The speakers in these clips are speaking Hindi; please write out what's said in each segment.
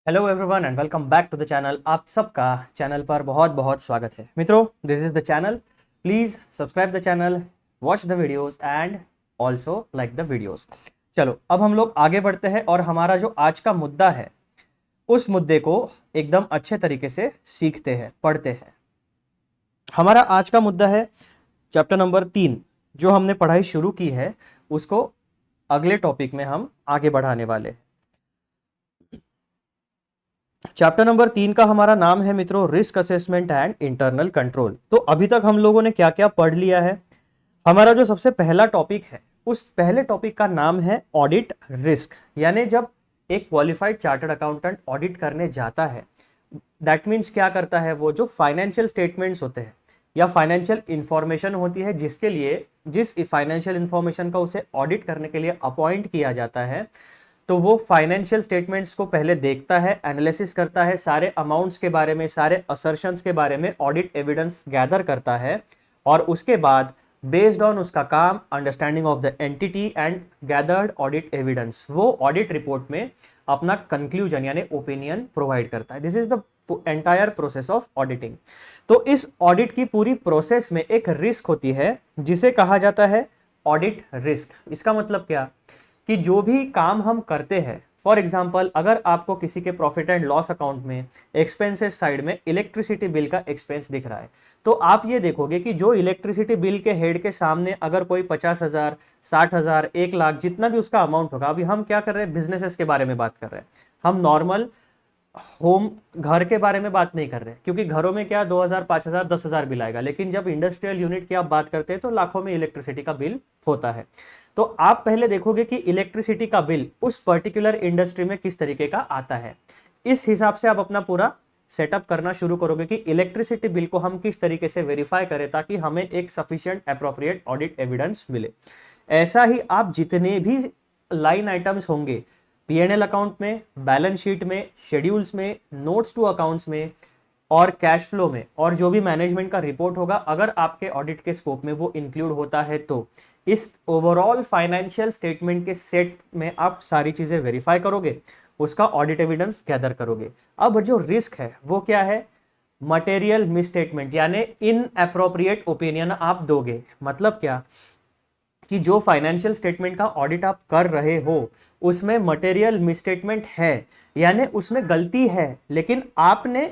Hello everyone and welcome back to the channel. आप सबका चैनल पर बहुत बहुत स्वागत है। मित्रों, this is the channel. Please subscribe the channel, watch the videos and also like the videos. चलो अब हम लोग आगे बढ़ते हैं और हमारा जो आज का मुद्दा है उस मुद्दे को एकदम अच्छे तरीके से सीखते हैं, पढ़ते हैं। हमारा आज का मुद्दा है चैप्टर नंबर 3। जो हमने पढ़ाई शुरू की है उसको अगले टॉपिक में हम आगे बढ़ाने वाले हैं। चैप्टर नंबर 3 का हमारा नाम है मित्रों risk assessment and internal control. तो अभी तक हम लोगों ने क्या क्या पढ़ लिया है। हमारा जो सबसे पहला टॉपिक है उस पहले टॉपिक का नाम है ऑडिट रिस्क। यानी जब एक क्वालिफाइड चार्टर्ड अकाउंटेंट ऑडिट करने जाता है, दैट मीन्स क्या करता है, वो जो फाइनेंशियल स्टेटमेंट्स होते हैं या फाइनेंशियल इंफॉर्मेशन होती है जिसके लिए जिस फाइनेंशियल इंफॉर्मेशन का उसे ऑडिट करने के लिए अपॉइंट किया जाता है, तो वो फाइनेंशियल स्टेटमेंट्स को पहले देखता है, एनालिसिस करता है, सारे अमाउंट्स के बारे में, सारे असर्शंस के बारे में ऑडिट एविडेंस गैदर करता है और उसके बाद बेस्ड ऑन उसका काम understanding of the entity and gathered audit evidence वो ऑडिट रिपोर्ट में अपना कंक्लूजन यानी ओपिनियन प्रोवाइड करता है। This is the entire process of auditing. तो इस ऑडिट की पूरी प्रोसेस में एक रिस्क होती है जिसे कहा जाता है ऑडिट रिस्क। इसका मतलब क्या कि जो भी काम हम करते हैं, फॉर एग्जाम्पल अगर आपको किसी के प्रॉफिट एंड लॉस अकाउंट में एक्सपेंसेस साइड में इलेक्ट्रिसिटी बिल का एक्सपेंस दिख रहा है, तो आप ये देखोगे कि जो इलेक्ट्रिसिटी बिल के हेड के सामने अगर कोई 50,000, 60,000, 1 लाख जितना भी उसका अमाउंट होगा, अभी हम क्या कर रहे हैं, बिजनेसेस के बारे में बात कर रहे हैं, हम नॉर्मल होम घर के बारे में बात नहीं कर रहे, क्योंकि घरों में क्या 2,000, 5,000, 10,000 बिल आएगा, लेकिन जब इंडस्ट्रियल यूनिट की आप बात करते हैं तो लाखों में इलेक्ट्रिसिटी का बिल होता है। तो आप पहले देखोगे कि इलेक्ट्रिसिटी का बिल उस पर्टिकुलर इंडस्ट्री में किस तरीके का आता है। इस हिसाब से आप अपना पूरा सेटअप करना शुरू करोगे कि इलेक्ट्रिसिटी बिल को हम किस तरीके से वेरीफाई करें ताकि हमें एक सफिशिएंट अप्रोप्रिएट ऑडिट एविडेंस मिले। ऐसा ही आप जितने भी लाइन आइटम्स होंगे पीएनएल अकाउंट में, बैलेंस शीट में, शेड्यूल्स में, नोट्स टू अकाउंट्स में और कैश फ्लो में, और जो भी मैनेजमेंट का रिपोर्ट होगा, अगर आपके ऑडिट के स्कोप में वो इंक्लूड होता है तो इस ओवरऑल फाइनेंशियल स्टेटमेंट के सेट में आप सारी चीजें वेरीफाई करोगे, उसका ऑडिट एविडेंस गैदर करोगे। अब जो रिस्क है वो क्या है, मटेरियल मिसस्टेटमेंट यानी इनएप्रोप्रिएट ओपिनियन आप दोगे। मतलब क्या कि जो फाइनेंशियल स्टेटमेंट का ऑडिट आप कर रहे हो उसमें मटेरियल मिसस्टेटमेंट है, यानी उसमें गलती है, लेकिन आपने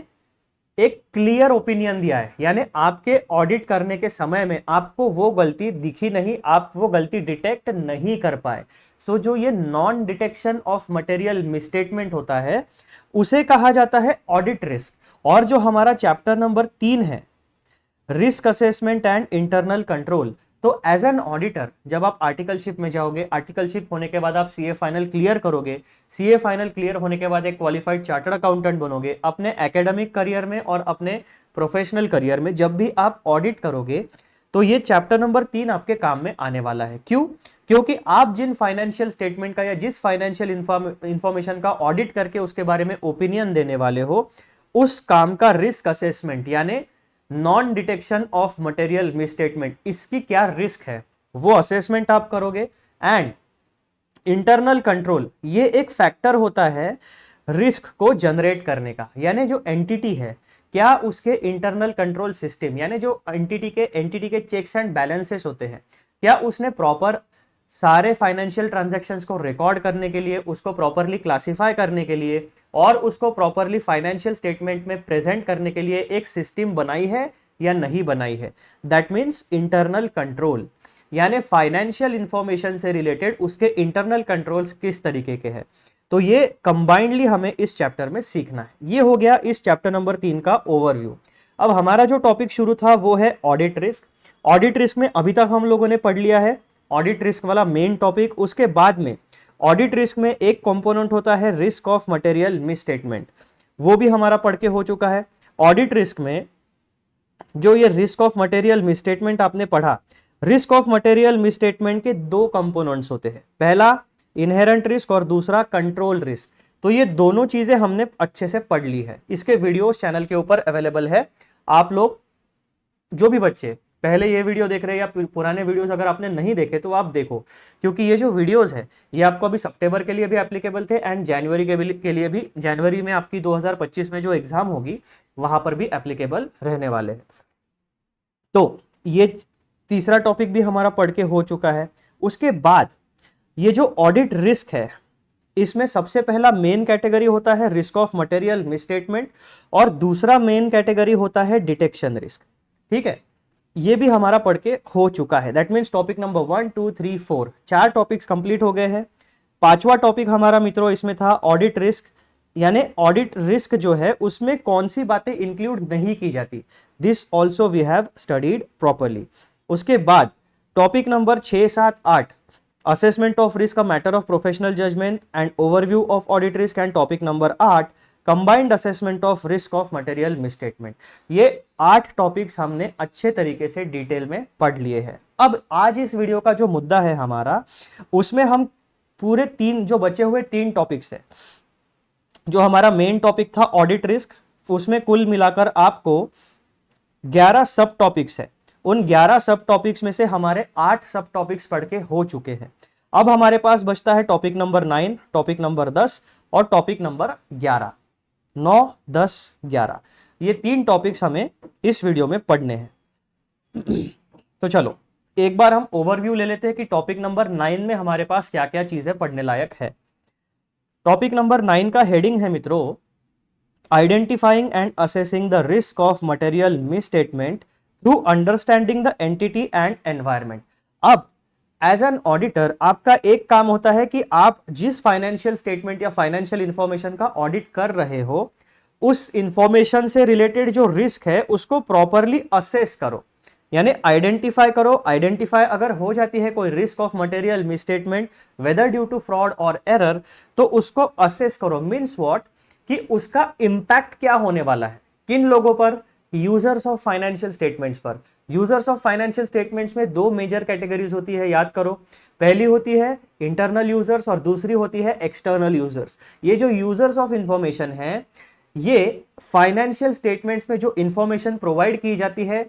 एक क्लियर ओपिनियन दिया है, यानी आपके ऑडिट करने के समय में आपको वो गलती दिखी नहीं, आप वो गलती डिटेक्ट नहीं कर पाए। सो जो ये non detection of material misstatement होता है उसे कहा जाता है ऑडिट रिस्क। और जो हमारा चैप्टर नंबर 3 है risk assessment and internal control, तो एज एन ऑडिटर जब आप आर्टिकलशिप में जाओगे, आर्टिकलशिप होने के बाद आप सीए फाइनल क्लियर करोगे, सीए फाइनल क्लियर होने के बाद एक क्वालिफाइड चार्टर्ड अकाउंटेंट बनोगे। अपने एकेडमिक करियर में और अपने प्रोफेशनल करियर में जब भी आप ऑडिट करोगे तो ये चैप्टर नंबर 3 आपके काम में आने वाला है। क्यों? क्योंकि आप जिन फाइनेंशियल स्टेटमेंट का या जिस फाइनेंशियल इंफॉर्मेशन का ऑडिट करके उसके बारे में ओपिनियन देने वाले हो, उस काम का रिस्क असेसमेंट यानी non detection of material misstatement, इसकी क्या रिस्क है वो असेसमेंट आप करोगे। एंड इंटरनल कंट्रोल ये एक फैक्टर होता है रिस्क को जनरेट करने का, यानी जो एंटिटी है क्या उसके इंटरनल कंट्रोल सिस्टम यानी जो एंटिटी के चेक्स एंड बैलेंसेस होते हैं, क्या उसने प्रॉपर सारे फाइनेंशियल ट्रांजैक्शंस को रिकॉर्ड करने के लिए, उसको प्रॉपरली क्लासिफाई करने के लिए और उसको प्रॉपरली फाइनेंशियल स्टेटमेंट में प्रेजेंट करने के लिए एक सिस्टम बनाई है या नहीं बनाई है। दैट मीन्स इंटरनल कंट्रोल यानी फाइनेंशियल इंफॉर्मेशन से रिलेटेड उसके इंटरनल कंट्रोल्स किस तरीके के हैं। तो ये कंबाइंडली हमें इस चैप्टर में सीखना है। ये हो गया इस चैप्टर नंबर 3 का ओवरव्यू। अब हमारा जो टॉपिक शुरू था वो है ऑडिट रिस्क। ऑडिट रिस्क में अभी तक हम लोगों ने पढ़ लिया है ऑडिट रिस्क वाला मेन टॉपिक। उसके बाद में ऑडिट रिस्क में एक कंपोनेंट होता है रिस्क ऑफ मटेरियल मिसस्टेटमेंट, वो भी हमारा पढ़ के हो चुका है। ऑडिट रिस्क में जो ये रिस्क ऑफ मटेरियल मिसस्टेटमेंट आपने पढ़ा, रिस्क ऑफ मटेरियल मिसस्टेटमेंट के 2 कंपोनेंट्स होते हैं, पहला इनहेरेंट रिस्क और दूसरा कंट्रोल रिस्क। तो ये दोनों चीजें हमने अच्छे से पढ़ ली है, इसके वीडियोस चैनल के ऊपर अवेलेबल है। आप लोग जो भी बच्चे पहले ये वीडियो देख रहे हैं या पुराने वीडियोस अगर आपने नहीं देखे तो आप देखो, क्योंकि ये जो वीडियोस है ये आपको अभी सितंबर के लिए भी एप्लीकेबल थे एंड जनवरी के लिए भी, जनवरी में आपकी 2025 में जो एग्जाम होगी वहां पर भी एप्लीकेबल रहने वाले हैं। तो ये तीसरा टॉपिक भी हमारा पढ़ के हो चुका है। उसके बाद ये जो ऑडिट रिस्क है, इसमें सबसे पहला मेन कैटेगरी होता है रिस्क ऑफ मटेरियल मिसस्टेटमेंट और दूसरा मेन कैटेगरी होता है डिटेक्शन रिस्क। ठीक है, ये भी हमारा पढ़ के हो चुका है। दैट मीन्स टॉपिक नंबर 1 2 3 4 चार टॉपिक्स कंप्लीट हो गए हैं। पांचवा टॉपिक हमारा मित्रों इसमें था ऑडिट रिस्क, यानी ऑडिट रिस्क जो है उसमें कौन सी बातें इंक्लूड नहीं की जाती, this also we have studied properly. उसके बाद topic number 6 7 8 assessment of risk a matter of professional judgement and overview of audit risk and topic number 8 combined assessment of risk of material misstatement. ये 8 टॉपिक्स हमने अच्छे तरीके से डिटेल में पढ़ लिए हैं। अब आज इस वीडियो का जो मुद्दा है हमारा, उसमें हम पूरे तीन जो बचे हुए 3 टॉपिक्स है, जो हमारा मेन टॉपिक था ऑडिट रिस्क, उसमें कुल मिलाकर आपको 11 सब टॉपिक्स है। उन 11 सब टॉपिक्स में से हमारे 8 सब टॉपिक्स पढ़ के हो चुके हैं। अब हमारे पास बचता है टॉपिक नंबर 9, टॉपिक नंबर 10 और टॉपिक नंबर 11। 9 10 11 ये 3 टॉपिक्स हमें इस वीडियो में पढ़ने हैं। तो चलो एक बार हम ओवरव्यू ले लेते हैं कि टॉपिक नंबर 9 में हमारे पास क्या क्या चीजें पढ़ने लायक है। टॉपिक नंबर 9 का हेडिंग है मित्रों identifying and assessing the risk of material misstatement through understanding the entity and environment. अब एज एन ऑडिटर आपका एक काम होता है कि आप जिस फाइनेंशियल स्टेटमेंट या फाइनेंशियल इंफॉर्मेशन का ऑडिट कर रहे हो, उस इंफॉर्मेशन से रिलेटेड जो रिस्क है उसको प्रॉपरली असेस करो, यानी आइडेंटिफाई करो। आइडेंटिफाई अगर हो जाती है कोई risk of material misstatement whether due to fraud और एरर, तो उसको असेस करो। मीन्स व्हाट, कि उसका इंपैक्ट क्या होने वाला है, किन लोगों पर, यूजर्स ऑफ फाइनेंशियल स्टेटमेंट्स पर। यूजर्स ऑफ फाइनेंशियल स्टेटमेंट्स में 2 मेजर कैटेगरीज होती है, याद करो। पहली होती है इंटरनल यूजर्स और दूसरी होती है एक्सटर्नल यूजर्स। ये जो यूजर्स ऑफ इंफॉर्मेशन है, ये फाइनेंशियल स्टेटमेंट्स में जो इंफॉर्मेशन प्रोवाइड की जाती है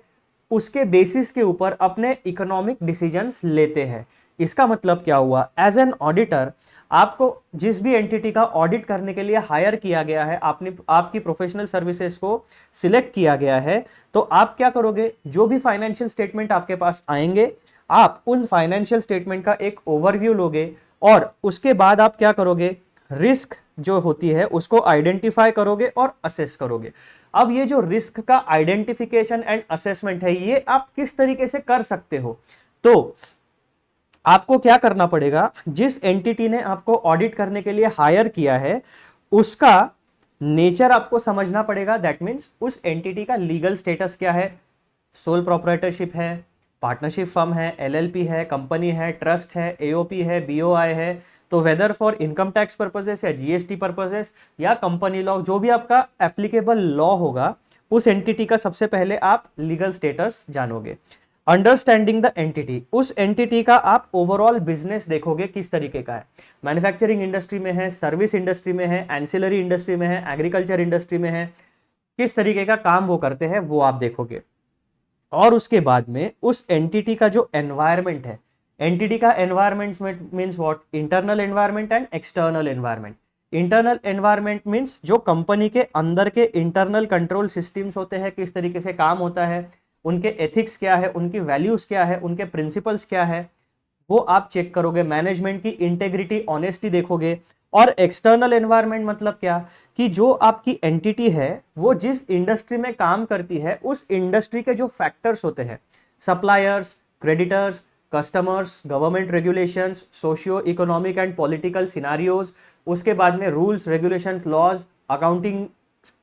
उसके बेसिस के ऊपर अपने इकोनॉमिक डिसीजंस लेते हैं। इसका मतलब क्या हुआ, एज एन ऑडिटर आपको जिस भी एंटिटी का ऑडिट करने के लिए हायर किया गया है, आपने आपकी प्रोफेशनल सर्विसेज को सिलेक्ट किया गया है, तो आप क्या करोगे, जो भी फाइनेंशियल स्टेटमेंट आपके पास आएंगे, आप उन फाइनेंशियल स्टेटमेंट का एक ओवरव्यू लोगे और उसके बाद आप क्या करोगे, रिस्क जो होती है उसको आइडेंटिफाई करोगे और असेस करोगे। अब ये जो रिस्क का आइडेंटिफिकेशन एंड असेसमेंट है, ये आप किस तरीके से कर सकते हो, तो आपको क्या करना पड़ेगा, जिस एंटिटी ने आपको ऑडिट करने के लिए हायर किया है उसका नेचर आपको समझना पड़ेगा। दैट मीन्स उस एंटिटी का लीगल स्टेटस क्या है, सोल प्रोप्राइटरशिप है, पार्टनरशिप फर्म है, एलएलपी है, कंपनी है, ट्रस्ट है, एओपी है, बीओआई है, तो whether for income tax purposes या जीएसटी पर्पसेस या कंपनी लॉ, जो भी आपका एप्लीकेबल लॉ होगा, उस एंटिटी का सबसे पहले आप लीगल स्टेटस जानोगे। अंडरस्टैंडिंग द एंटिटी, उस एंटिटी का आप ओवरऑल बिजनेस देखोगे किस तरीके का है, मैन्युफैक्चरिंग इंडस्ट्री में है, सर्विस इंडस्ट्री में है, एंसिलरी इंडस्ट्री में है, एग्रीकल्चर इंडस्ट्री में है, किस तरीके का काम वो करते हैं वो आप देखोगे। और उसके बाद में उस एंटिटी का जो एनवायरनमेंट है, एंटिटी का environment means what, internal environment and external environment. Internal environment means जो कंपनी के अंदर के इंटरनल कंट्रोल सिस्टम्स होते हैं, किस तरीके से काम होता है, उनके एथिक्स क्या है, उनकी वैल्यूज क्या है, उनके प्रिंसिपल्स क्या है, वो आप चेक करोगे। मैनेजमेंट की इंटेग्रिटी, ऑनेस्टी देखोगे। और एक्सटर्नल एनवायरनमेंट मतलब क्या, कि जो आपकी एंटिटी है वो जिस इंडस्ट्री में काम करती है उस इंडस्ट्री के जो फैक्टर्स होते हैं, suppliers, creditors, customers, government regulations, socio economic and political scenarios, उसके बाद में rules, regulation, laws, accounting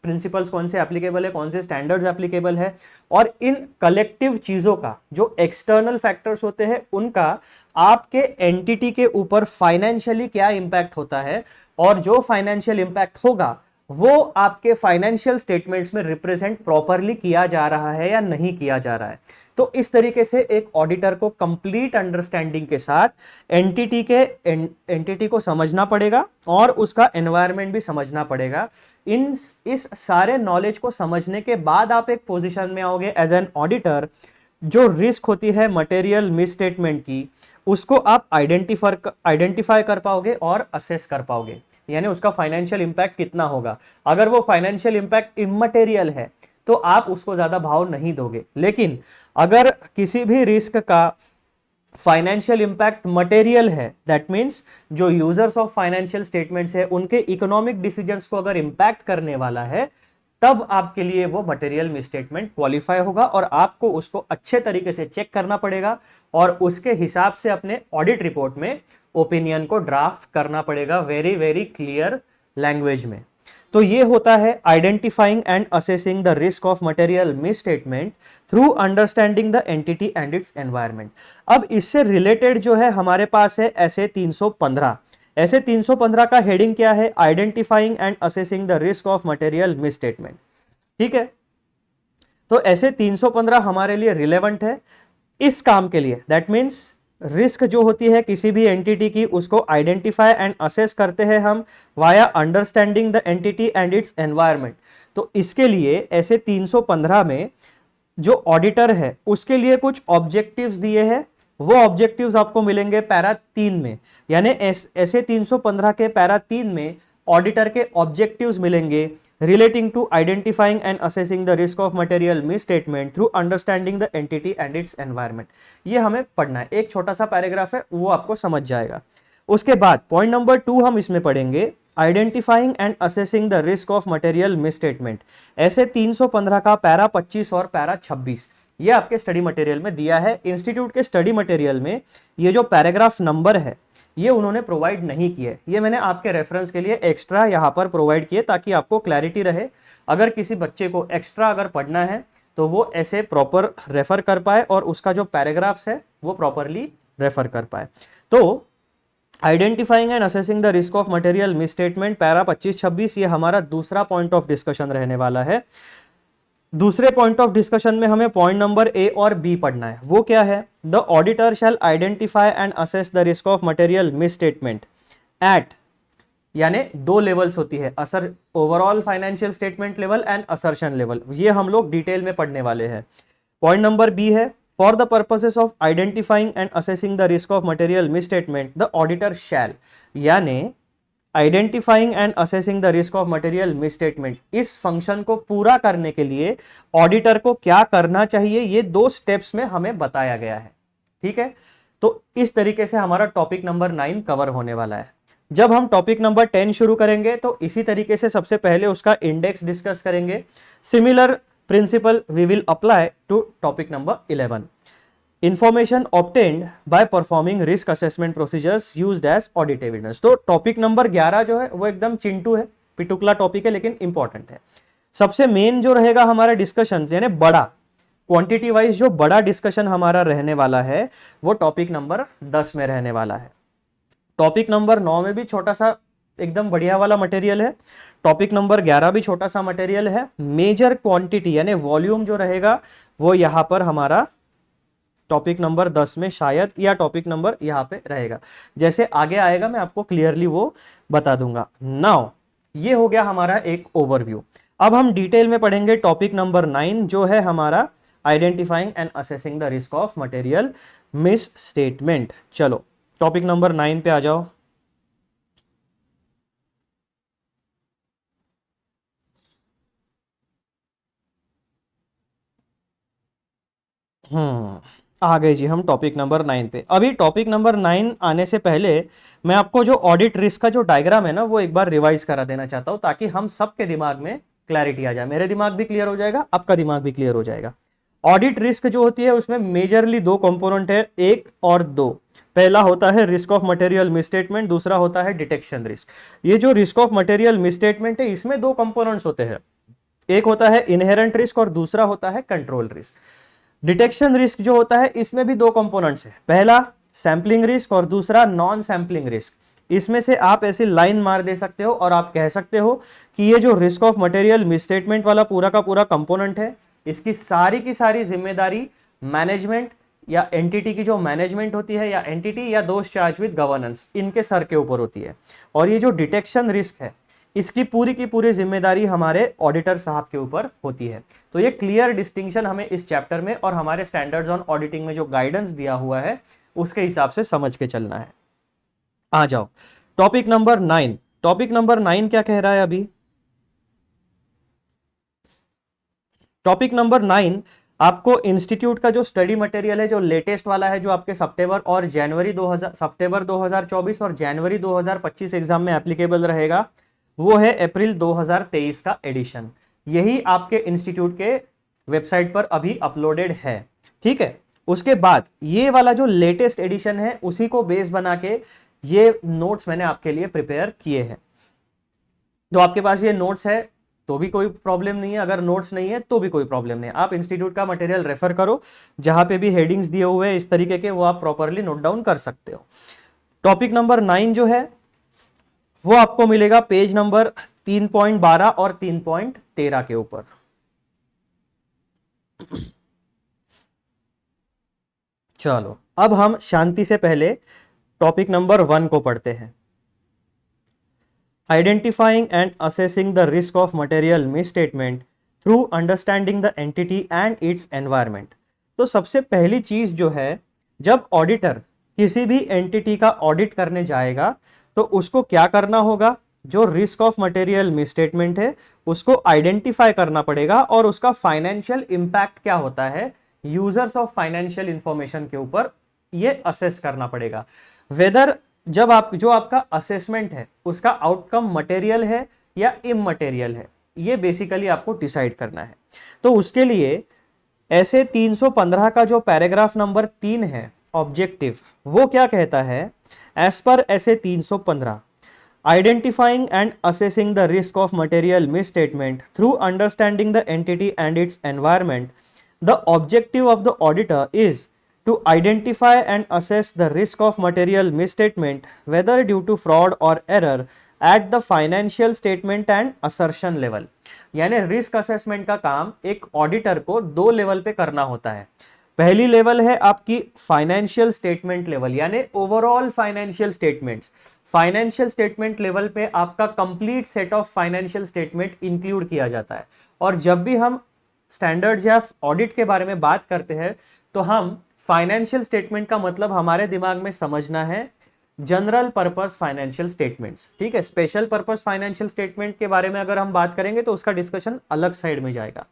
principles कौन से एप्लीकेबल है, कौन से स्टैंडर्ड्स एप्लीकेबल है, और इन कलेक्टिव चीजों का जो एक्सटर्नल फैक्टर्स होते हैं उनका आपके एंटिटी के ऊपर फाइनेंशियली क्या इंपैक्ट होता है, और जो फाइनेंशियल इंपैक्ट होगा वो आपके फाइनेंशियल स्टेटमेंट्स में रिप्रेजेंट प्रॉपरली किया जा रहा है या नहीं किया जा रहा है। तो इस तरीके से एक ऑडिटर को कंप्लीट अंडरस्टैंडिंग के साथ एंटिटी को समझना पड़ेगा और उसका एनवायरनमेंट भी समझना पड़ेगा। इस सारे नॉलेज को समझने के बाद आप एक पोजीशन में आओगे एज एन ऑडिटर जो रिस्क होती है मटेरियल मिसस्टेटमेंट की, उसको आप आइडेंटिफाई कर पाओगे और असेस कर पाओगे, यानी उसका फाइनेंशियल इंपैक्ट कितना होगा। अगर वो फाइनेंशियल इंपैक्ट इमटेरियल है तो आप उसको ज्यादा भाव नहीं दोगे, लेकिन अगर किसी भी रिस्क का फाइनेंशियल इंपैक्ट मटेरियल है, दैट मींस जो यूजर्स ऑफ फाइनेंशियल स्टेटमेंट्स है उनके इकोनॉमिक डिसीजंस को अगर इंपैक्ट करने वाला है, तब आपके लिए वो मटेरियल मिसस्टेटमेंट क्वालिफाई होगा और आपको उसको अच्छे तरीके से चेक करना पड़ेगा और उसके हिसाब से अपने ऑडिट रिपोर्ट में ओपिनियन को ड्राफ्ट करना पड़ेगा वेरी वेरी क्लियर लैंग्वेज में। तो ये होता है identifying and assessing the risk of material misstatement through understanding the entity and its environment. अब इससे रिलेटेड जो है हमारे पास है ऐसे 315। ऐसे 315 का हेडिंग क्या है? Identifying and assessing the risk of material misstatement. ठीक है, तो ऐसे 315 हमारे लिए रिलेवेंट है इस काम के लिए। दैट मीन्स रिस्क जो होती है किसी भी एंटिटी की, उसको आइडेंटिफाई एंड असेस करते हैं हम via understanding the entity and its environment. तो इसके लिए ऐसे 315 में जो ऑडिटर है उसके लिए कुछ ऑब्जेक्टिव्स दिए हैं। वो ऑब्जेक्टिव्स आपको मिलेंगे पैरा 3 में, यानी ऐसे 315 के पैरा 3 में ऑडिटर के ऑब्जेक्टिव्स मिलेंगे relating to identifying and assessing the risk of material misstatement through understanding the entity and its environment. ये हमें पढ़ना है, एक छोटा सा पैराग्राफ है, वो आपको समझ जाएगा। उसके बाद पॉइंट नंबर 2 हम इसमें पढ़ेंगे identifying and assessing the risk of material misstatement. ऐसे 315 का पैरा 25 और पैरा 26 ये आपके स्टडी मटेरियल में दिया है। इंस्टीट्यूट के स्टडी मटेरियल में ये जो पैराग्राफ नंबर है ये उन्होंने प्रोवाइड नहीं किए, ये मैंने आपके रेफरेंस के लिए एक्स्ट्रा यहाँ पर प्रोवाइड किए ताकि आपको क्लैरिटी रहे। अगर किसी बच्चे को एक्स्ट्रा अगर पढ़ना है तो वो ऐसे प्रॉपर रेफर कर पाए और उसका जो पैराग्राफ्स है वो प्रॉपरली रेफर कर पाए। तो identifying and assessing the risk of material misstatement para 25-26 ये हमारा दूसरा पॉइंट ऑफ डिस्कशन रहने वाला है। दूसरे पॉइंट ऑफ डिस्कशन में हमें पॉइंट नंबर ए और बी पढ़ना है। वो क्या है? The auditor shall identify and assess the risk of material misstatement at, यानी 2 लेवल्स होती है, असर overall financial statement level and assertion level. ये हम लोग डिटेल में पढ़ने वाले हैं। पॉइंट नंबर बी है for the purposes of identifying and assessing the risk of material misstatement the auditor shall, यानी identifying and assessing the risk of material misstatement, इस फंक्शन को पूरा करने के लिए ऑडिटर को क्या करना चाहिए ये 2 स्टेप्स में हमें बताया गया है। ठीक है, तो इस तरीके से हमारा टॉपिक नंबर 9 कवर होने वाला है। जब हम टॉपिक नंबर 10 शुरू करेंगे तो इसी तरीके से सबसे पहले उसका इंडेक्स डिस्कस करेंगे। Similar principle we will apply to topic number 11। Information obtained by performing risk assessment procedures used as audit evidence। तो टॉपिक नंबर 11 जो है वो एकदम चिंटू है, पिटुकला टॉपिक है लेकिन इंपॉर्टेंट है। सबसे मेन जो रहेगा हमारा डिस्कशन, यानी बड़ा क्वांटिटी वाइज जो बड़ा डिस्कशन हमारा रहने वाला है वो टॉपिक नंबर 10 में रहने वाला है। टॉपिक नंबर 9 में भी छोटा सा एकदम बढ़िया वाला मटेरियल है। टॉपिक नंबर 11 भी छोटा सा मटेरियल है। मेजर क्वांटिटी यानी वॉल्यूम जो रहेगा वो यहां पर हमारा टॉपिक नंबर 10 में शायद, या टॉपिक नंबर यहां पे रहेगा, जैसे आगे आएगा मैं आपको क्लियरली वो बता दूंगा। नाउ ये हो गया हमारा एक ओवरव्यू। अब हम डिटेल में पढ़ेंगे टॉपिक नंबर 9 जो है हमारा identifying and assessing the risk of material misstatement. चलो टॉपिक नंबर 9 पे आ जाओ। आ गए जी हम टॉपिक नंबर 9 पे। अभी टॉपिक नंबर 9 आने से पहले मैं आपको जो ऑडिट रिस्क का जो डायग्राम है ना वो एक बार रिवाइज करा देना चाहता हूं ताकि हम सबके दिमाग में क्लैरिटी आ जाए। मेरे दिमाग भी क्लियर हो जाएगा, आपका दिमाग भी क्लियर हो जाएगा। ऑडिट रिस्क जो होती है उसमें मेजरली 2 कंपोनेंट है, 1 और 2। पहला होता है रिस्क ऑफ मटेरियल मिसस्टेटमेंट, दूसरा होता है डिटेक्शन रिस्क। ये जो रिस्क ऑफ मटेरियल मिसस्टेटमेंट है इसमें 2 कंपोनेंट्स होते हैं, एक होता है इनहेरेंट रिस्क और दूसरा होता है कंट्रोल रिस्क। डिटेक्शन रिस्क जो होता है इसमें भी 2 कंपोनेंट्स है, पहला सैंपलिंग रिस्क और दूसरा नॉन सैंपलिंग रिस्क। इसमें से आप ऐसी लाइन मार दे सकते हो और आप कह सकते हो कि ये जो रिस्क ऑफ मटेरियल मिसस्टेटमेंट वाला पूरा का पूरा कंपोनेंट है इसकी सारी की सारी जिम्मेदारी मैनेजमेंट या एंटिटी की जो मैनेजमेंट होती है या एंटिटी या दोज चार्ज विद गवर्नेंस इनके सर के ऊपर होती है। और ये जो डिटेक्शन रिस्क है इसकी पूरी की पूरी जिम्मेदारी हमारे ऑडिटर साहब के ऊपर होती है। तो ये क्लियर डिस्टिंक्शन हमें इस चैप्टर में और हमारे स्टैंडर्ड्स ऑन ऑडिटिंग में जो गाइडेंस दिया हुआ है उसके हिसाब से समझ के चलना है। आ जाओ टॉपिक नंबर 9। टॉपिक नंबर 9 क्या कह रहा है अभी? टॉपिक नंबर 9 आपको इंस्टीट्यूट का जो स्टडी मटेरियल है, जो लेटेस्ट वाला है, जो आपके सितंबर 2024 और जनवरी 2025 एग्जाम में एप्लीकेबल रहेगा, वो है अप्रैल 2023 का एडिशन। यही आपके इंस्टीट्यूट के वेबसाइट पर अभी अपलोडेड है, ठीक है। उसके बाद ये वाला जो लेटेस्ट एडिशन है उसी को बेस बना के ये नोट्स मैंने आपके लिए प्रिपेयर किए हैं। तो आपके पास ये नोट्स है तो भी कोई प्रॉब्लम नहीं है, अगर नोट्स नहीं है तो भी कोई प्रॉब्लम नहीं है। आप इंस्टीट्यूट का मटेरियल रेफर करो, जहां पे भी हेडिंग्स दिए हुए हैं इस तरीके के, वो आप प्रॉपरली नोट डाउन कर सकते हो। टॉपिक नंबर 9 जो है वो आपको मिलेगा पेज नंबर 3.12 और 3.13 के ऊपर। चलो अब हम शांति से पहले टॉपिक नंबर 1 को पढ़ते हैं। Identifying and assessing the risk of material misstatement through understanding the entity and its environment। तो सबसे पहली चीज जो है, जब ऑडिटर किसी भी एंटिटी का ऑडिट करने जाएगा तो उसको क्या करना होगा? जो रिस्क ऑफ मटेरियल मिसस्टेटमेंट है उसको आइडेंटिफाई करना पड़ेगा और उसका फाइनेंशियल इंपैक्ट क्या होता है यूजर्स ऑफ फाइनेंशियल इंफॉर्मेशन के ऊपर, ये असेस करना पड़ेगा। वेदर जब आप जो आपका असेसमेंट है उसका आउटकम मटेरियल है या इममटेरियल है, ये बेसिकली आपको डिसाइड करना है। तो उसके लिए ऐसे 315 का जो पैराग्राफ नंबर 3 है ऑब्जेक्टिव, वो क्या कहता है? एज पर ऐसे 315 identifying and assessing the risk of material misstatement through understanding the entity and its environment, the objective of the auditor is to identify and assess the risk of material misstatement whether due to fraud or error at the financial statement and assertion level। यानी रिस्क असेसमेंट का काम एक ऑडिटर को 2 लेवल पे करना होता है। पहली लेवल है आपकी फाइनेंशियल स्टेटमेंट लेवल, यानी overall financial statements. Financial statement level पे आपका complete set of financial statement include किया जाता है। और जब भी हम स्टैंडर्ड्स या ऑडिट के बारे में बात करते हैं तो हम फाइनेंशियल स्टेटमेंट का मतलब हमारे दिमाग में समझना है जनरल पर्पस फाइनेंशियल स्टेटमेंट्स, ठीक है। स्पेशल पर्पस फाइनेंशियल स्टेटमेंट के बारे में अगर हम बात करेंगे तो उसका डिस्कशन अलग साइड में जाएगा।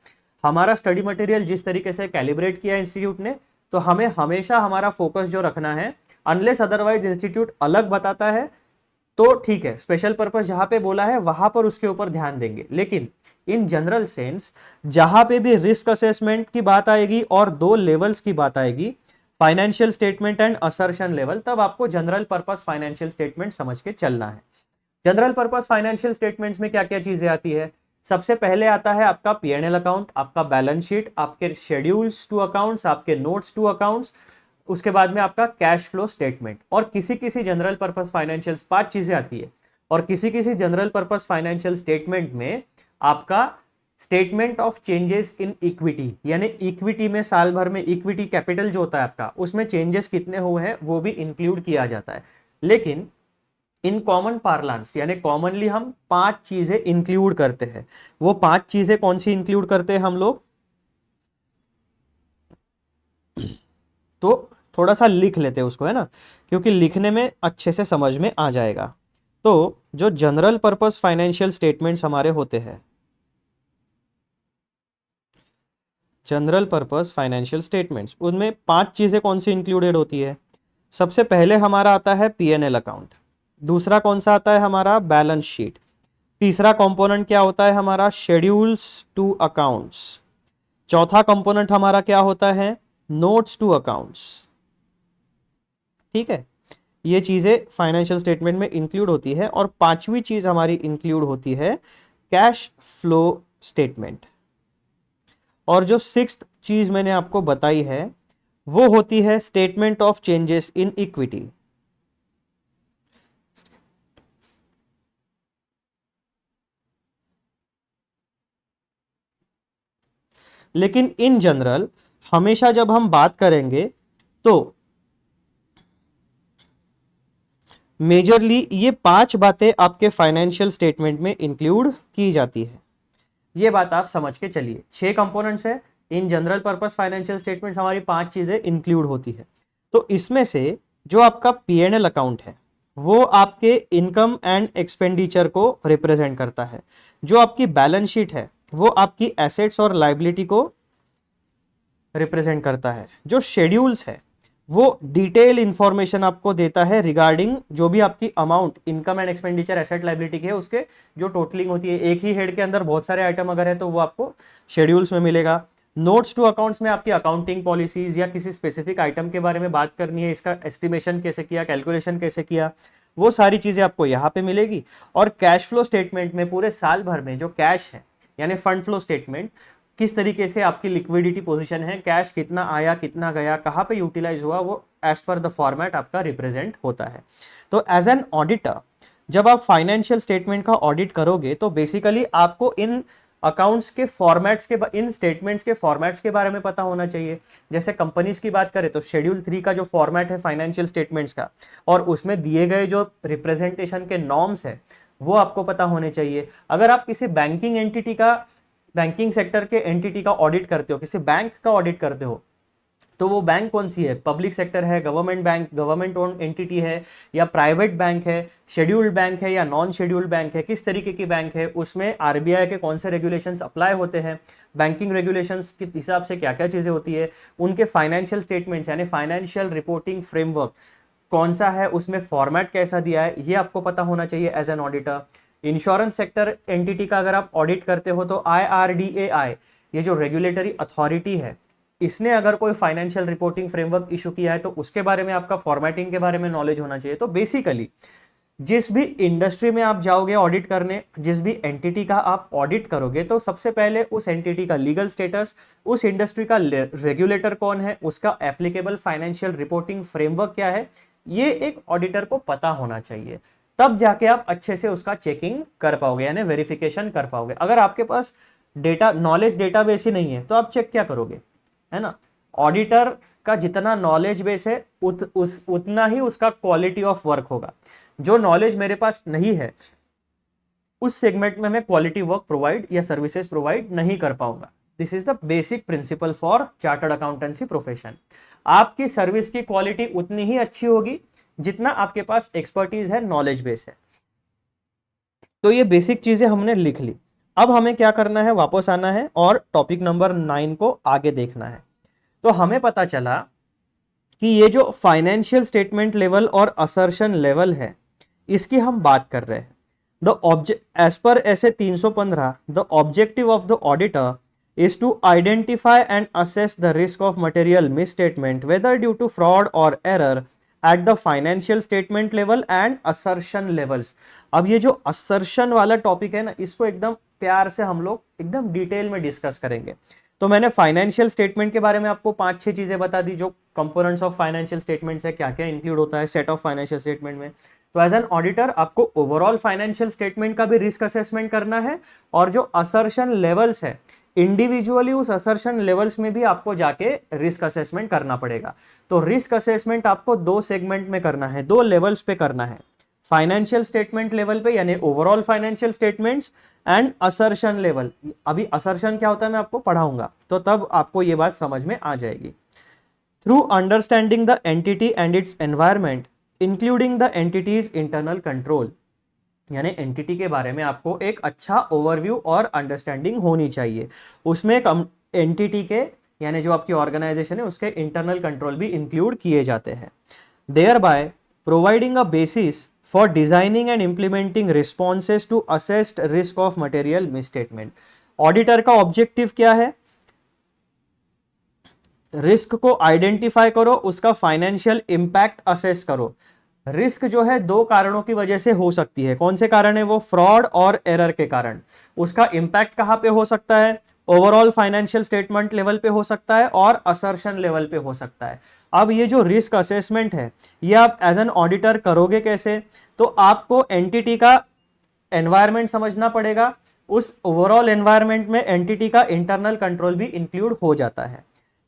हमारा स्टडी मटेरियल जिस तरीके से कैलिब्रेट किया इंस्टीट्यूट ने, तो हमें हमेशा हमारा फोकस जो रखना है, अनलेस अदरवाइज इंस्टीट्यूट अलग बताता है तो ठीक है, स्पेशल पर्पस जहां पे बोला है वहां पर उसके ऊपर ध्यान देंगे। लेकिन इन जनरल सेंस जहां पे भी रिस्क असेसमेंट की बात आएगी और 2 लेवल्स की बात आएगी, financial statement and assertion level, तब आपको जनरल पर्पस फाइनेंशियल स्टेटमेंट समझ के चलना है। जनरल पर्पस फाइनेंशियल स्टेटमेंट्स में क्या क्या चीजें आती है? सबसे पहले आता है आपका P&L अकाउंट, आपका बैलेंस शीट, आपके शेड्यूल्स टू अकाउंट्स, आपके नोट्स टू अकाउंट्स, उसके बाद में आपका कैश फ्लो स्टेटमेंट। और किसी जनरल पर्पस फाइनेंशियल 5 चीजें आती है। और किसी जनरल पर्पस फाइनेंशियल स्टेटमेंट में आपका statement of changes in equity, यानी इक्विटी में साल भर में इक्विटी कैपिटल जो होता है आपका, उसमें चेंजेस कितने हुए हैं वो भी इंक्लूड किया जाता है। लेकिन इन कॉमन पार्लांस यानी कॉमनली हम 5 चीजें इंक्लूड करते हैं। वो 5 चीजें कौन सी इंक्लूड करते हैं हम लोग? तो थोड़ा सा लिख लेते हैं उसको, है ना, क्योंकि लिखने में अच्छे से समझ में आ जाएगा। तो जो जनरल पर्पस फाइनेंशियल स्टेटमेंट्स हमारे होते हैं, जनरल पर्पस फाइनेंशियल स्टेटमेंट्स, उनमें 5 चीजें कौन सी इंक्लूडेड होती है? सबसे पहले हमारा आता है P&L अकाउंट, दूसरा कौन सा आता है हमारा? बैलेंस शीट, तीसरा कंपोनेंट क्या होता है हमारा? शेड्यूल्स टू अकाउंट्स, चौथा कंपोनेंट हमारा क्या होता है? नोट्स टू अकाउंट्स, ठीक है। ये चीजें फाइनेंशियल स्टेटमेंट में इंक्लूड होती है। और 5वीं चीज हमारी इंक्लूड होती है कैश फ्लो स्टेटमेंट। और जो 6th चीज मैंने आपको बताई है वो होती है statement of changes in equity. लेकिन इन जनरल हमेशा जब हम बात करेंगे तो मेजरली ये 5 बातें आपके फाइनेंशियल स्टेटमेंट में इंक्लूड की जाती है। ये बात आप समझ के चलिए, 6 कंपोनेंट्स है in general purpose financial statements, हमारी 5 चीजें इंक्लूड होती है। तो इसमें से जो आपका P&L अकाउंट है वो आपके इनकम एंड एक्सपेंडिचर को रिप्रेजेंट करता है। जो आपकी बैलेंस शीट है वो आपकी एसेट्स और लायबिलिटी को रिप्रेजेंट करता है। जो शेड्यूल्स है वो डिटेल इंफॉर्मेशन आपको देता है रिगार्डिंग जो भी आपकी amount income and expenditure asset liability की है, उसके जो टोटलिंग होती है। एक ही हेड के अंदर बहुत सारे आइटम अगर है तो वो आपको शेड्यूल्स में मिलेगा। नोट्स टू अकाउंट्स में आपकी अकाउंटिंग पॉलिसीज या किसी स्पेसिफिक आइटम के बारे में बात करनी है, इसका एस्टिमेशन कैसे किया, कैलकुलेशन कैसे किया, वो सारी चीजें आपको यहाँ पे मिलेगी। और कैश फ्लो स्टेटमेंट में पूरे साल भर में जो कैश है यानी फंड फ्लो स्टेटमेंट, किस तरीके से आपकी लिक्विडिटी पोजीशन है, कैश कितना आया कितना गया, कहाँ पे यूटिलाइज हुआ, वो एज पर द फॉर्मेट आपका रिप्रेजेंट होता है। तो एज एन ऑडिटर जब आप फाइनेंशियल स्टेटमेंट का ऑडिट करोगे तो बेसिकली आपको इन अकाउंट्स के फॉर्मेट्स के, इन स्टेटमेंट्स के फॉर्मेट्स के बारे में पता होना चाहिए। जैसे कंपनीज की बात करें तो शेड्यूल 3 का जो फॉर्मेट है फाइनेंशियल स्टेटमेंट्स का, और उसमें दिए गए जो रिप्रेजेंटेशन के नॉर्म्स है वो आपको पता होने चाहिए। अगर आप किसी बैंकिंग एंटिटी का, बैंकिंग सेक्टर के एंटिटी का ऑडिट करते हो, किसी बैंक का ऑडिट करते हो, तो वो बैंक कौन सी है, पब्लिक सेक्टर है, government bank, government own entity है, या प्राइवेट बैंक है, शेड्यूल्ड बैंक है या नॉन शेड्यूल्ड बैंक है, किस तरीके की बैंक है, उसमें आरबीआई के कौन से रेगुलेशंस अप्लाई होते हैं, बैंकिंग रेगुलेशंस के हिसाब से क्या क्या चीज़ें होती है, उनके फाइनेंशियल स्टेटमेंट्स यानी फाइनेंशियल रिपोर्टिंग फ्रेमवर्क कौन सा है, उसमें फॉर्मेट कैसा दिया है, ये आपको पता होना चाहिए as an auditor. Insurance sector entity का अगर आप ऑडिट करते हो तो IRDAI, ये जो रेगुलेटरी अथॉरिटी है, इसने अगर कोई फाइनेंशियल रिपोर्टिंग फ्रेमवर्क इशू किया है तो उसके बारे में आपका फॉर्मेटिंग के बारे में नॉलेज होना चाहिए। तो बेसिकली जिस भी इंडस्ट्री में आप जाओगे ऑडिट करने, जिस भी एंटिटी का आप ऑडिट करोगे, तो सबसे पहले उस एंटिटी का लीगल स्टेटस, उस इंडस्ट्री का रेगुलेटर कौन है, उसका एप्लीकेबल फाइनेंशियल रिपोर्टिंग फ्रेमवर्क क्या है, ये एक ऑडिटर को पता होना चाहिए। तब जाके आप अच्छे से उसका चेकिंग कर पाओगे यानी वेरिफिकेशन कर पाओगे। अगर आपके पास डेटा नॉलेज डेटाबेस ही नहीं है तो आप चेक क्या करोगे, है ना। ऑडिटर का जितना नॉलेज बेस है उतना ही उसका क्वालिटी ऑफ वर्क होगा। जो नॉलेज मेरे पास नहीं है उस सेगमेंट में मैं क्वालिटी वर्क प्रोवाइड या सर्विसेज प्रोवाइड नहीं कर पाऊंगा। This is the basic principle for chartered accountancy profession. आपकी सर्विस की क्वालिटी उतनी ही अच्छी होगी जितना आपके पास एक्सपर्टीज है, नॉलेज बेस है। तो ये बेसिक चीजें हमने लिख ली। अब हमें क्या करना है, वापस आना है और टॉपिक नंबर 9 को आगे देखना है। तो हमें पता चला कि ये जो फाइनेंशियल स्टेटमेंट लेवल और असर्शन लेवल है इसकी हम बात कर रहे हैं। एज पर ऐसे 315 the objective of the auditor is to identify and assess the risk of material misstatement whether due to fraud or error at the financial statement level and assertion levels। अब ये जो assertion वाला टॉपिक है ना, इसको एकदम प्यार से हम लोग एकदम डिटेल में डिस्कस करेंगे। तो मैंने फाइनेंशियल स्टेटमेंट के बारे में आपको 5-6 चीजें बता दी, जो कंपोनेंट्स ऑफ फाइनेंशियल स्टेटमेंट्स है, क्या क्या इंक्लूड होता है सेट ऑफ फाइनेंशियल स्टेटमेंट में। तो एज एन ऑडिटर आपको ओवरऑल फाइनेंशियल स्टेटमेंट का भी रिस्क असेसमेंट करना है, और जो असर्शन लेवल्स है इंडिविजुअली उस असर्शन लेवल्स में भी आपको जाके रिस्क असेसमेंट करना पड़ेगा। तो रिस्क असेसमेंट आपको 2 सेगमेंट में करना है, 2 लेवल्स पे करना है, फाइनेंशियल स्टेटमेंट लेवल पे यानी overall financial statements and assertion level. अभी असर्शन क्या होता है मैं आपको पढ़ाऊंगा, तो तब आपको ये बात समझ में आ जाएगी। Through understanding the entity and its environment including the entities internal control, यानी एंटिटी के बारे में आपको एक अच्छा ओवरव्यू और अंडरस्टैंडिंग होनी चाहिए। उसमें एंटिटी के यानी जो आपकी ऑर्गेनाइजेशन है उसके इंटरनल कंट्रोल भी इंक्लूड किए जाते हैं। Thereby providing a basis for designing and implementing responses to assessed risk of material misstatement. Auditor का ऑब्जेक्टिव क्या है, रिस्क को आइडेंटिफाई करो, उसका फाइनेंशियल इंपैक्ट असेस करो। रिस्क जो है 2 कारणों की वजह से हो सकती है। कौन से कारण है वो, फ्रॉड और एरर के कारण। उसका इंपैक्ट कहां पे हो सकता है, ओवरऑल फाइनेंशियल स्टेटमेंट लेवल पे हो सकता है और असर्शन लेवल पे हो सकता है। अब ये जो रिस्क असेसमेंट है ये आप एज एन ऑडिटर करोगे कैसे, तो आपको एंटिटी का एनवायरमेंट समझना पड़ेगा। उस ओवरऑल एनवायरमेंट में एंटिटी का इंटरनल कंट्रोल भी इंक्लूड हो जाता है,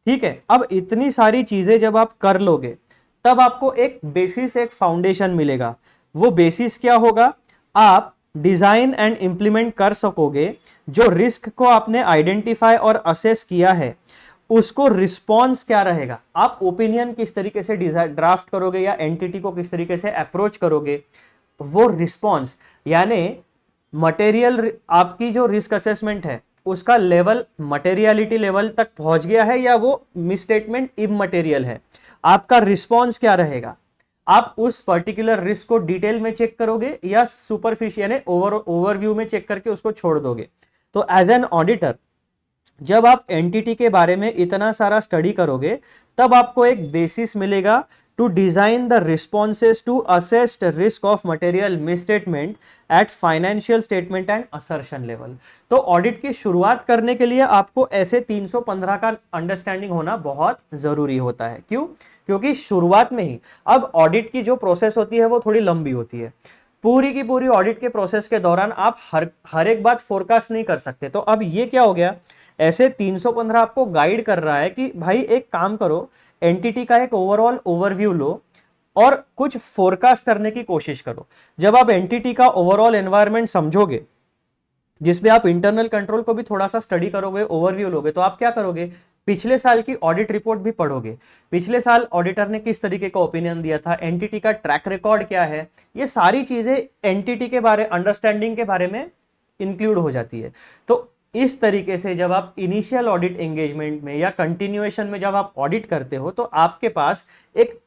ठीक है। अब इतनी सारी चीजें जब आप कर लोगे तब आपको एक बेसिस, एक फाउंडेशन मिलेगा। वो बेसिस क्या होगा, आप डिजाइन एंड इंप्लीमेंट कर सकोगे जो रिस्क को आपने आइडेंटिफाई और असेस किया है, उसको रिस्पॉन्स क्या रहेगा, आप ओपिनियन किस तरीके से ड्राफ्ट करोगे या एंटिटी को किस तरीके से अप्रोच करोगे, वो रिस्पॉन्स यानी मटेरियल, आपकी जो रिस्क असेसमेंट है उसका लेवल मटेरियलिटी लेवल तक पहुंच गया है या वो मिसस्टेटमेंट इमटेरियल है, आपका रिस्पॉन्स क्या रहेगा। आप उस पर्टिकुलर रिस्क को डिटेल में चेक करोगे या सुपरफिशियल यानी ओवरव्यू में चेक करके उसको छोड़ दोगे। तो एज एन ऑडिटर जब आप एंटिटी के बारे में इतना सारा स्टडी करोगे तब आपको एक बेसिस मिलेगा to design the responses to assessed risk of material misstatement at financial statement and assertion level. तो ऑडिट की शुरुआत करने के लिए आपको ऐसे 315 का अंडरस्टैंडिंग होना बहुत जरूरी होता है। क्यों? क्योंकि शुरुआत में ही, अब ऑडिट की जो प्रोसेस होती है वो थोड़ी लंबी होती है, पूरी की पूरी ऑडिट के प्रोसेस के दौरान आप हर एक बात फोरकास्ट नहीं कर सकते। तो अब ये क्या हो गया, ऐसे 315 आपको गाइड कर रहा है कि भाई एक काम करो, एंटिटी का एक ओवरऑल ओवरव्यू लो और कुछ फोरकास्ट करने की कोशिश करो। जब आप एंटिटी का ओवरऑल एनवायरनमेंट समझोगे, जिसमें आप इंटरनल कंट्रोल को भी थोड़ा सा स्टडी करोगे, ओवरव्यू लोगे, तो आप क्या करोगे, पिछले साल की ऑडिट रिपोर्ट भी पढ़ोगे, पिछले साल ऑडिटर ने किस तरीके का ओपिनियन दिया था, एंटिटी का ट्रैक रिकॉर्ड क्या है, ये सारी चीजें एंटिटी के बारे अंडरस्टैंडिंग के बारे में इंक्लूड हो जाती है। तो इस तरीके से जब आप इनिशियल ऑडिट एंगेजमेंट में या कंटिन्यूएशन में जब आप ऑडिट करते हो तो आपके पास एक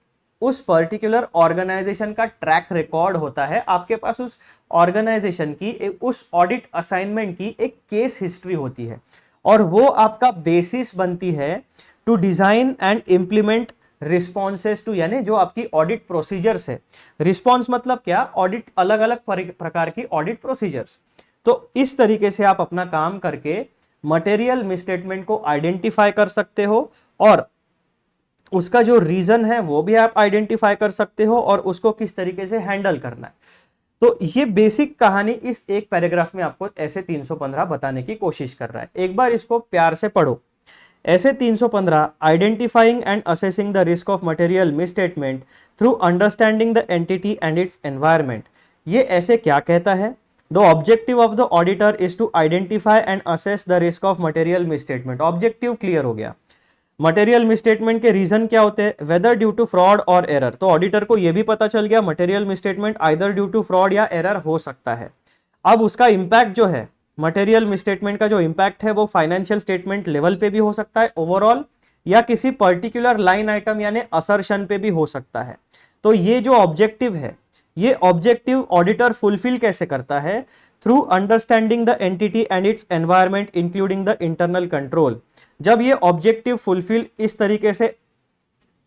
उस पर्टिकुलर ऑर्गेनाइजेशन का ट्रैक रिकॉर्ड होता है, आपके पास उस ऑर्गेनाइजेशन की उस ऑडिट असाइनमेंट की एक केस हिस्ट्री होती है और वो आपका बेसिस बनती है to design and implement responses to, यानी जो आपकी ऑडिट प्रोसीजर्स है। रिस्पॉन्स मतलब क्या, ऑडिट, अलग अलग प्रकार की ऑडिट प्रोसीजर्स। तो इस तरीके से आप अपना काम करके मटेरियल मिसस्टेटमेंट को आइडेंटिफाई कर सकते हो और उसका जो रीजन है वो भी आप आइडेंटिफाई कर सकते हो और उसको किस तरीके से हैंडल करना है। तो ये बेसिक कहानी इस एक पैराग्राफ में आपको ऐसे 315 बताने की कोशिश कर रहा है। एक बार इसको प्यार से पढ़ो। ऐसे 315 identifying and assessing the risk of material misstatement through understanding the entity and its environment. ये ऐसे क्या कहता है, The objective of the auditor is to identify and assess the risk of material misstatement. Objective clear हो गया। मटेरियल मिसस्टेटमेंट के रीजन क्या होते हैं, वेदर ड्यू टू फ्रॉड और एरर। तो ऑडिटर को यह भी पता चल गया material misstatement either due to fraud या एरर हो सकता है। अब उसका इंपैक्ट जो है, मटेरियल मिसस्टेटमेंट का जो इंपैक्ट है वो फाइनेंशियल स्टेटमेंट लेवल पे भी हो सकता है ओवरऑल, या किसी पर्टिकुलर लाइन आइटम यानी असर्शन पे भी हो सकता है। तो ये जो ऑब्जेक्टिव है, ये ऑब्जेक्टिव ऑडिटर फुलफिल कैसे करता है, through understanding the entity and its environment including the internal control. जब ये ऑब्जेक्टिव फुलफिल इस तरीके से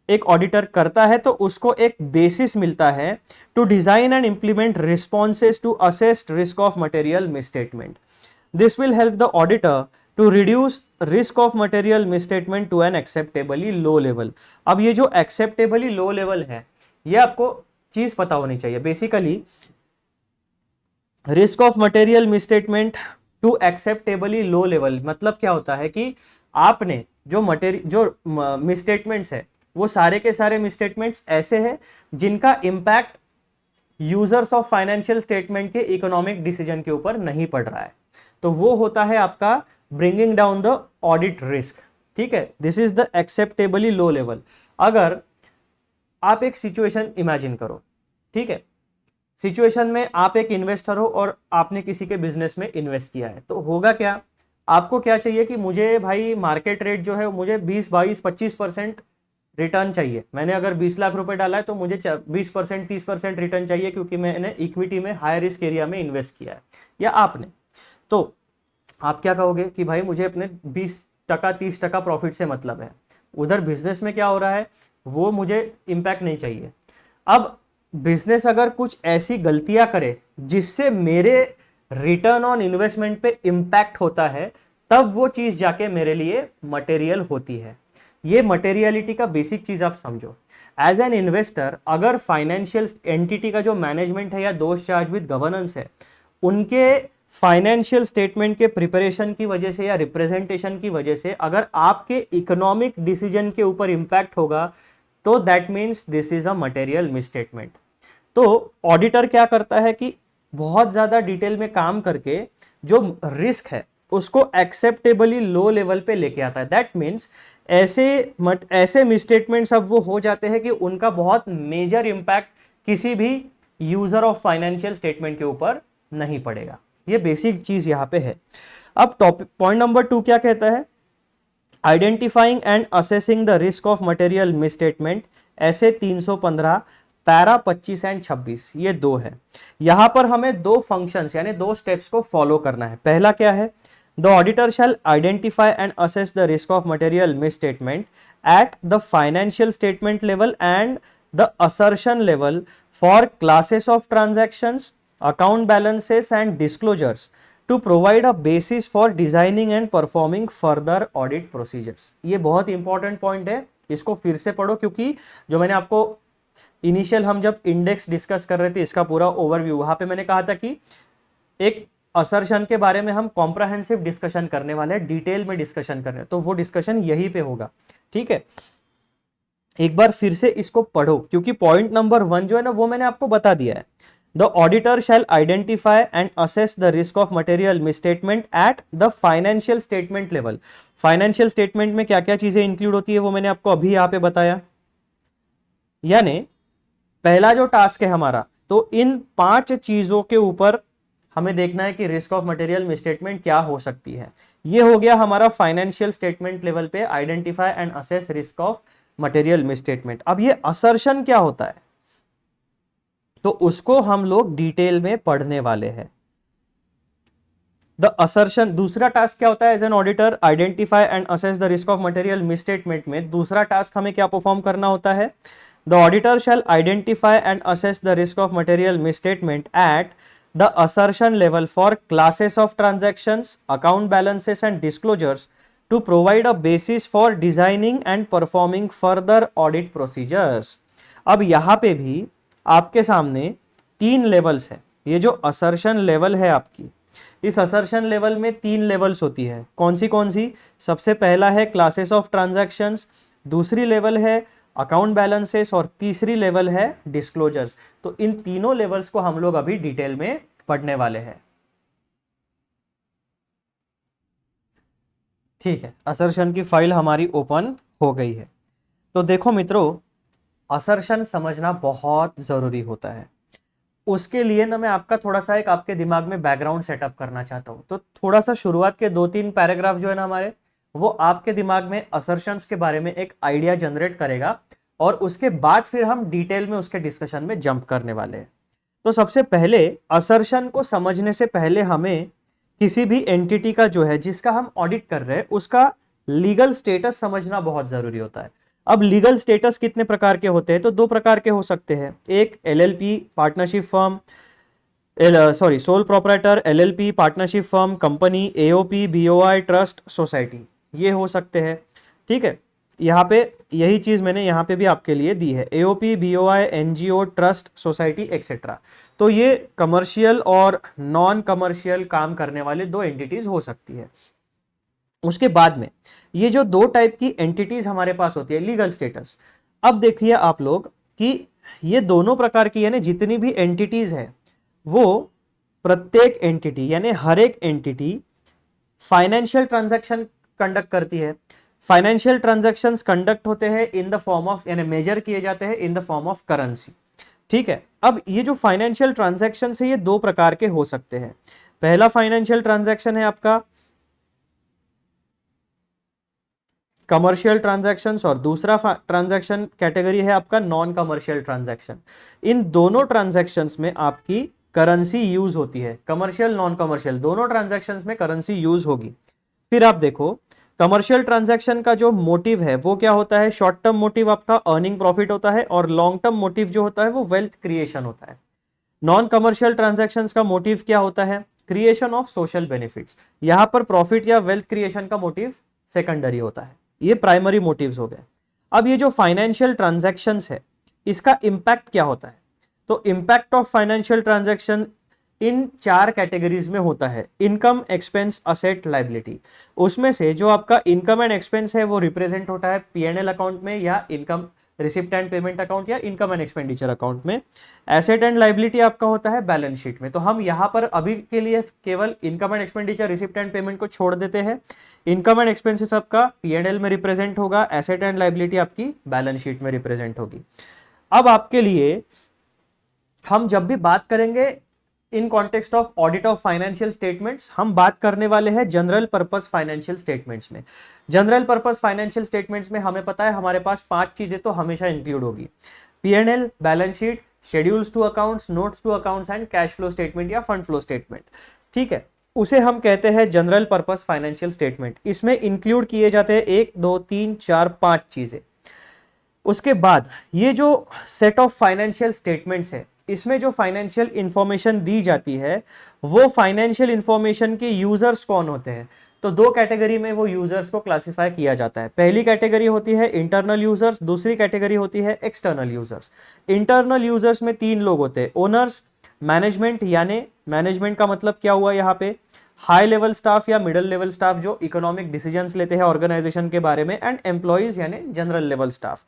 एक ऑडिटर करता है तो उसको एक बेसिस मिलता है to design and implement responses to assessed risk of material misstatement. This will help the auditor to reduce risk of material misstatement to an acceptably low level. अब ये जो एक्सेप्टेबली लो लेवल है, ये आपको चीज पता होनी चाहिए। Basically risk of material misstatement to acceptably low level मतलब क्या होता है कि आपने जो मिसस्टेटमेंट्स है वो सारे के सारे मिसस्टेटमेंट्स ऐसे हैं जिनका impact users of financial statement के इकोनॉमिक डिसीजन के ऊपर नहीं पड़ रहा है। तो वो होता है आपका bringing down the audit risk. ठीक है, this is the acceptably low level. अगर आप एक सिचुएशन इमेजिन करो, ठीक है, सिचुएशन में आप एक इन्वेस्टर हो और आपने किसी के बिजनेस में इन्वेस्ट किया है, तो होगा क्या, आपको क्या चाहिए कि मुझे भाई मार्केट रेट जो है मुझे 20-22-25% रिटर्न चाहिए। मैंने अगर 20 लाख रुपए डाला है तो मुझे 20% 30% रिटर्न चाहिए क्योंकि मैंने इक्विटी में हाई रिस्क एरिया में इन्वेस्ट किया है या आपने। तो आप क्या कहोगे कि भाई मुझे अपने 20% 30% प्रॉफिट से मतलब है, उधर बिजनेस में क्या हो रहा है वो मुझे इंपैक्ट नहीं चाहिए। अब बिजनेस अगर कुछ ऐसी गलतियां करे जिससे मेरे रिटर्न ऑन इन्वेस्टमेंट पे इंपैक्ट होता है, तब वो चीज जाके मेरे लिए मटेरियल होती है। ये मटेरियलिटी का बेसिक चीज आप समझो। एज एन इन्वेस्टर अगर फाइनेंशियल एंटिटी का जो मैनेजमेंट है या दोस्त चार्ज विद गवर्नेंस है, उनके फाइनेंशियल स्टेटमेंट के प्रिपरेशन की वजह से या रिप्रेजेंटेशन की वजह से अगर आपके इकोनॉमिक डिसीजन के ऊपर इंपैक्ट होगा तो that means this is a material misstatement. तो ऑडिटर क्या करता है कि बहुत ज्यादा डिटेल में काम करके जो रिस्क है उसको एक्सेप्टेबली लो लेवल पे लेके आता है। दैट मीन्स ऐसे मिसस्टेटमेंट्स अब वो हो जाते हैं कि उनका बहुत मेजर इंपैक्ट किसी भी यूजर ऑफ फाइनेंशियल स्टेटमेंट के ऊपर नहीं पड़ेगा। ये बेसिक चीज यहां पे है। अब टॉपिक पॉइंट नंबर 2 क्या कहता है, identifying and assessing the risk of material misstatement, ऐसे 315 पैरा 25 एंड 26 ये दो है। यहां पर हमें दो फंक्शंस यानी दो स्टेप्स को फॉलो करना है। पहला क्या है, the auditor shall identify and assess the risk of material misstatement at the financial statement level and the assertion level for classes of transactions, account balances and disclosures to provide a basis for designing and performing further audit procedures। ये बहुत इंपॉर्टेंट पॉइंट है, इसको फिर से पढ़ो क्योंकि जो मैंने आपको इनिशियल हम जब इंडेक्स डिस्कस कर रहे थे इसका पूरा ओवरव्यू, वहां पे मैंने कहा था कि एक असर्शन के बारे में हम कॉम्प्रहेंसिव डिस्कशन करने वाले हैं, डिटेल में डिस्कशन कर रहे हैं, तो वो डिस्कशन यहीं पे होगा। ठीक है, एक बार फिर से इसको पढ़ो क्योंकि पॉइंट नंबर 1 जो है ना वो मैंने आपको बता दिया है। The auditor shall identify and assess the risk of material misstatement at the financial statement level। Financial statement में क्या क्या चीजें इंक्लूड होती है वो मैंने आपको अभी यहाँ पे बताया। यानी पहला जो टास्क है हमारा, तो इन 5 चीजों के ऊपर हमें देखना है कि रिस्क ऑफ मटेरियल मिसस्टेटमेंट क्या हो सकती है। ये हो गया हमारा फाइनेंशियल स्टेटमेंट लेवल पे identify and assess risk of material misstatement. अब ये असर्शन क्या होता है तो उसको हम लोग डिटेल में पढ़ने वाले हैं। द असर्शन, दूसरा टास्क क्या होता है as an auditor, identify and assess the risk of material misstatement में दूसरा टास्क हमें क्या परफॉर्म करना होता है, the auditor shall identify and assess the risk of material misstatement at the assertion level for classes of transactions, account balances and disclosures to provide a basis for designing and performing further audit procedures. अब यहां पे भी आपके सामने 3 लेवल्स है। ये जो असर्शन लेवल है आपकी, इस असर्शन लेवल में 3 लेवल्स होती है। कौन सी? सबसे पहला है क्लासेस ऑफ ट्रांजैक्शंस, दूसरी लेवल है अकाउंट बैलेंसेस और तीसरी लेवल है डिस्क्लोजर्स। तो इन तीनों लेवल्स को हम लोग अभी डिटेल में पढ़ने वाले हैं। ठीक है, असर्शन की फाइल हमारी ओपन हो गई है। तो देखो मित्रों, असर्शन समझना बहुत जरूरी होता है। उसके लिए ना मैं आपका थोड़ा सा एक आपके दिमाग में बैकग्राउंड सेटअप करना चाहता हूं। तो थोड़ा सा शुरुआत के 2-3 पैराग्राफ जो है ना हमारे, वो आपके दिमाग में असर्शंस के बारे में एक आइडिया जनरेट करेगा और उसके बाद फिर हम डिटेल में उसके डिस्कशन में जंप करने वाले हैं। तो सबसे पहले असर्शन को समझने से पहले हमें किसी भी एंटिटी का जो है जिसका हम ऑडिट कर रहे हैं उसका लीगल स्टेटस समझना बहुत जरूरी होता है। अब लीगल स्टेटस कितने प्रकार के होते हैं, तो 2 प्रकार के हो सकते हैं। एक LLP partnership firm, sole proprietor, LLP partnership firm, company, AOP, BOI, trust, society, ये हो सकते हैं। ठीक है, यहाँ पे यही चीज मैंने यहाँ पे भी आपके लिए दी है, AOP, BOI, NGO, trust, society etcetera. तो ये कमर्शियल और नॉन कमर्शियल काम करने वाले 2 एंटिटीज हो सकती है। उसके बाद में ये जो 2 टाइप की एंटिटीज हमारे पास होती है, लीगल स्टेटस। अब देखिए आप लोग कि ये दोनों प्रकार की यानी जितनी भी एंटिटीज है वो प्रत्येक एंटिटी यानी हर एक एंटिटी फाइनेंशियल ट्रांजैक्शन कंडक्ट करती है। फाइनेंशियल ट्रांजैक्शंस कंडक्ट होते हैं इन द फॉर्म ऑफ, यानी मेजर किए जाते हैं in the form of currency. ठीक है, अब ये जो फाइनेंशियल ट्रांजैक्शन है ये 2 प्रकार के हो सकते हैं। पहला फाइनेंशियल ट्रांजैक्शन है आपका कमर्शियल ट्रांजैक्शंस और दूसरा ट्रांजैक्शन कैटेगरी है आपका नॉन कमर्शियल ट्रांजैक्शन। इन दोनों ट्रांजैक्शंस में आपकी करेंसी यूज होती है, कमर्शियल नॉन कमर्शियल दोनों ट्रांजैक्शंस में करेंसी यूज होगी। फिर आप देखो कमर्शियल ट्रांजैक्शन का जो मोटिव है वो क्या होता है, शॉर्ट टर्म मोटिव आपका अर्निंग प्रॉफिट होता है और लॉन्ग टर्म मोटिव जो होता है वो वेल्थ क्रिएशन होता है। नॉन कमर्शियल ट्रांजैक्शंस का मोटिव क्या होता है, क्रिएशन ऑफ सोशल बेनिफिट्स। यहां पर प्रॉफिट या वेल्थ क्रिएशन का मोटिव सेकेंडरी होता है, ये प्राइमरी मोटिव्स हो गए। अब ये जो फाइनेंशियल ट्रांजैक्शंस है इसका इंपैक्ट क्या होता है, तो impact of financial transaction in 4 categories में होता है, इनकम, एक्सपेंस, असेट, लायबिलिटी। उसमें से जो आपका इनकम एंड एक्सपेंस है वो रिप्रेजेंट होता है पीएनएल अकाउंट में या income receipt and payment account या इनकम एंड एक्सपेंडिचर अकाउंट में। एसेट एंड लाइबिलिटी आपका होता है बैलेंस शीट में। तो हम यहाँ पर अभी के लिए केवल income and expenditure, receipt and payment को छोड़ देते हैं। इनकम एंड एक्सपेंसेस आपका P&L में रिप्रेजेंट होगा, एसेट एंड लाइबिलिटी आपकी बैलेंस शीट में रिप्रेजेंट होगी। अब आपके लिए हम जब भी बात करेंगे in context of audit of financial statements, हम बात करने वाले हैं जनरल पर्पस फाइनेंशियल स्टेटमेंट्स में। जनरल पर्पस फाइनेंशियल स्टेटमेंट्स में हमें पता है हमारे पास 5 चीजें तो हमेशा इंक्लूड होगी: P&L, balance sheet, schedules to accounts, notes to accounts and cash flow statement या फंड फ्लो स्टेटमेंट। ठीक है, उसे हम कहते हैं जनरल पर्पस फाइनेंशियल स्टेटमेंट। इसमें इंक्लूड किए जाते हैं 1 2 3 4 5 चीजें। उसके बाद ये जो सेट ऑफ फाइनेंशियल स्टेटमेंट्स है, इसमें जो फाइनेंशियल इंफॉर्मेशन दी जाती है वो फाइनेंशियल इंफॉर्मेशन के यूजर्स कौन होते हैं? तो 2 कैटेगरी में वो यूजर्स को क्लासिफाई किया जाता है। पहली कैटेगरी होती है इंटरनल यूजर्स, दूसरी कैटेगरी होती है एक्सटर्नल यूजर्स। इंटरनल यूजर्स में 3 लोग होते हैं: ओनर्स, मैनेजमेंट, यानी मैनेजमेंट का मतलब क्या हुआ यहाँ पे, हाई लेवल स्टाफ या मिडिल लेवल स्टाफ जो इकोनॉमिक डिसीजंस लेते हैं ऑर्गेनाइजेशन के बारे में, एंड एम्प्लॉइज यानी जनरल लेवल स्टाफ।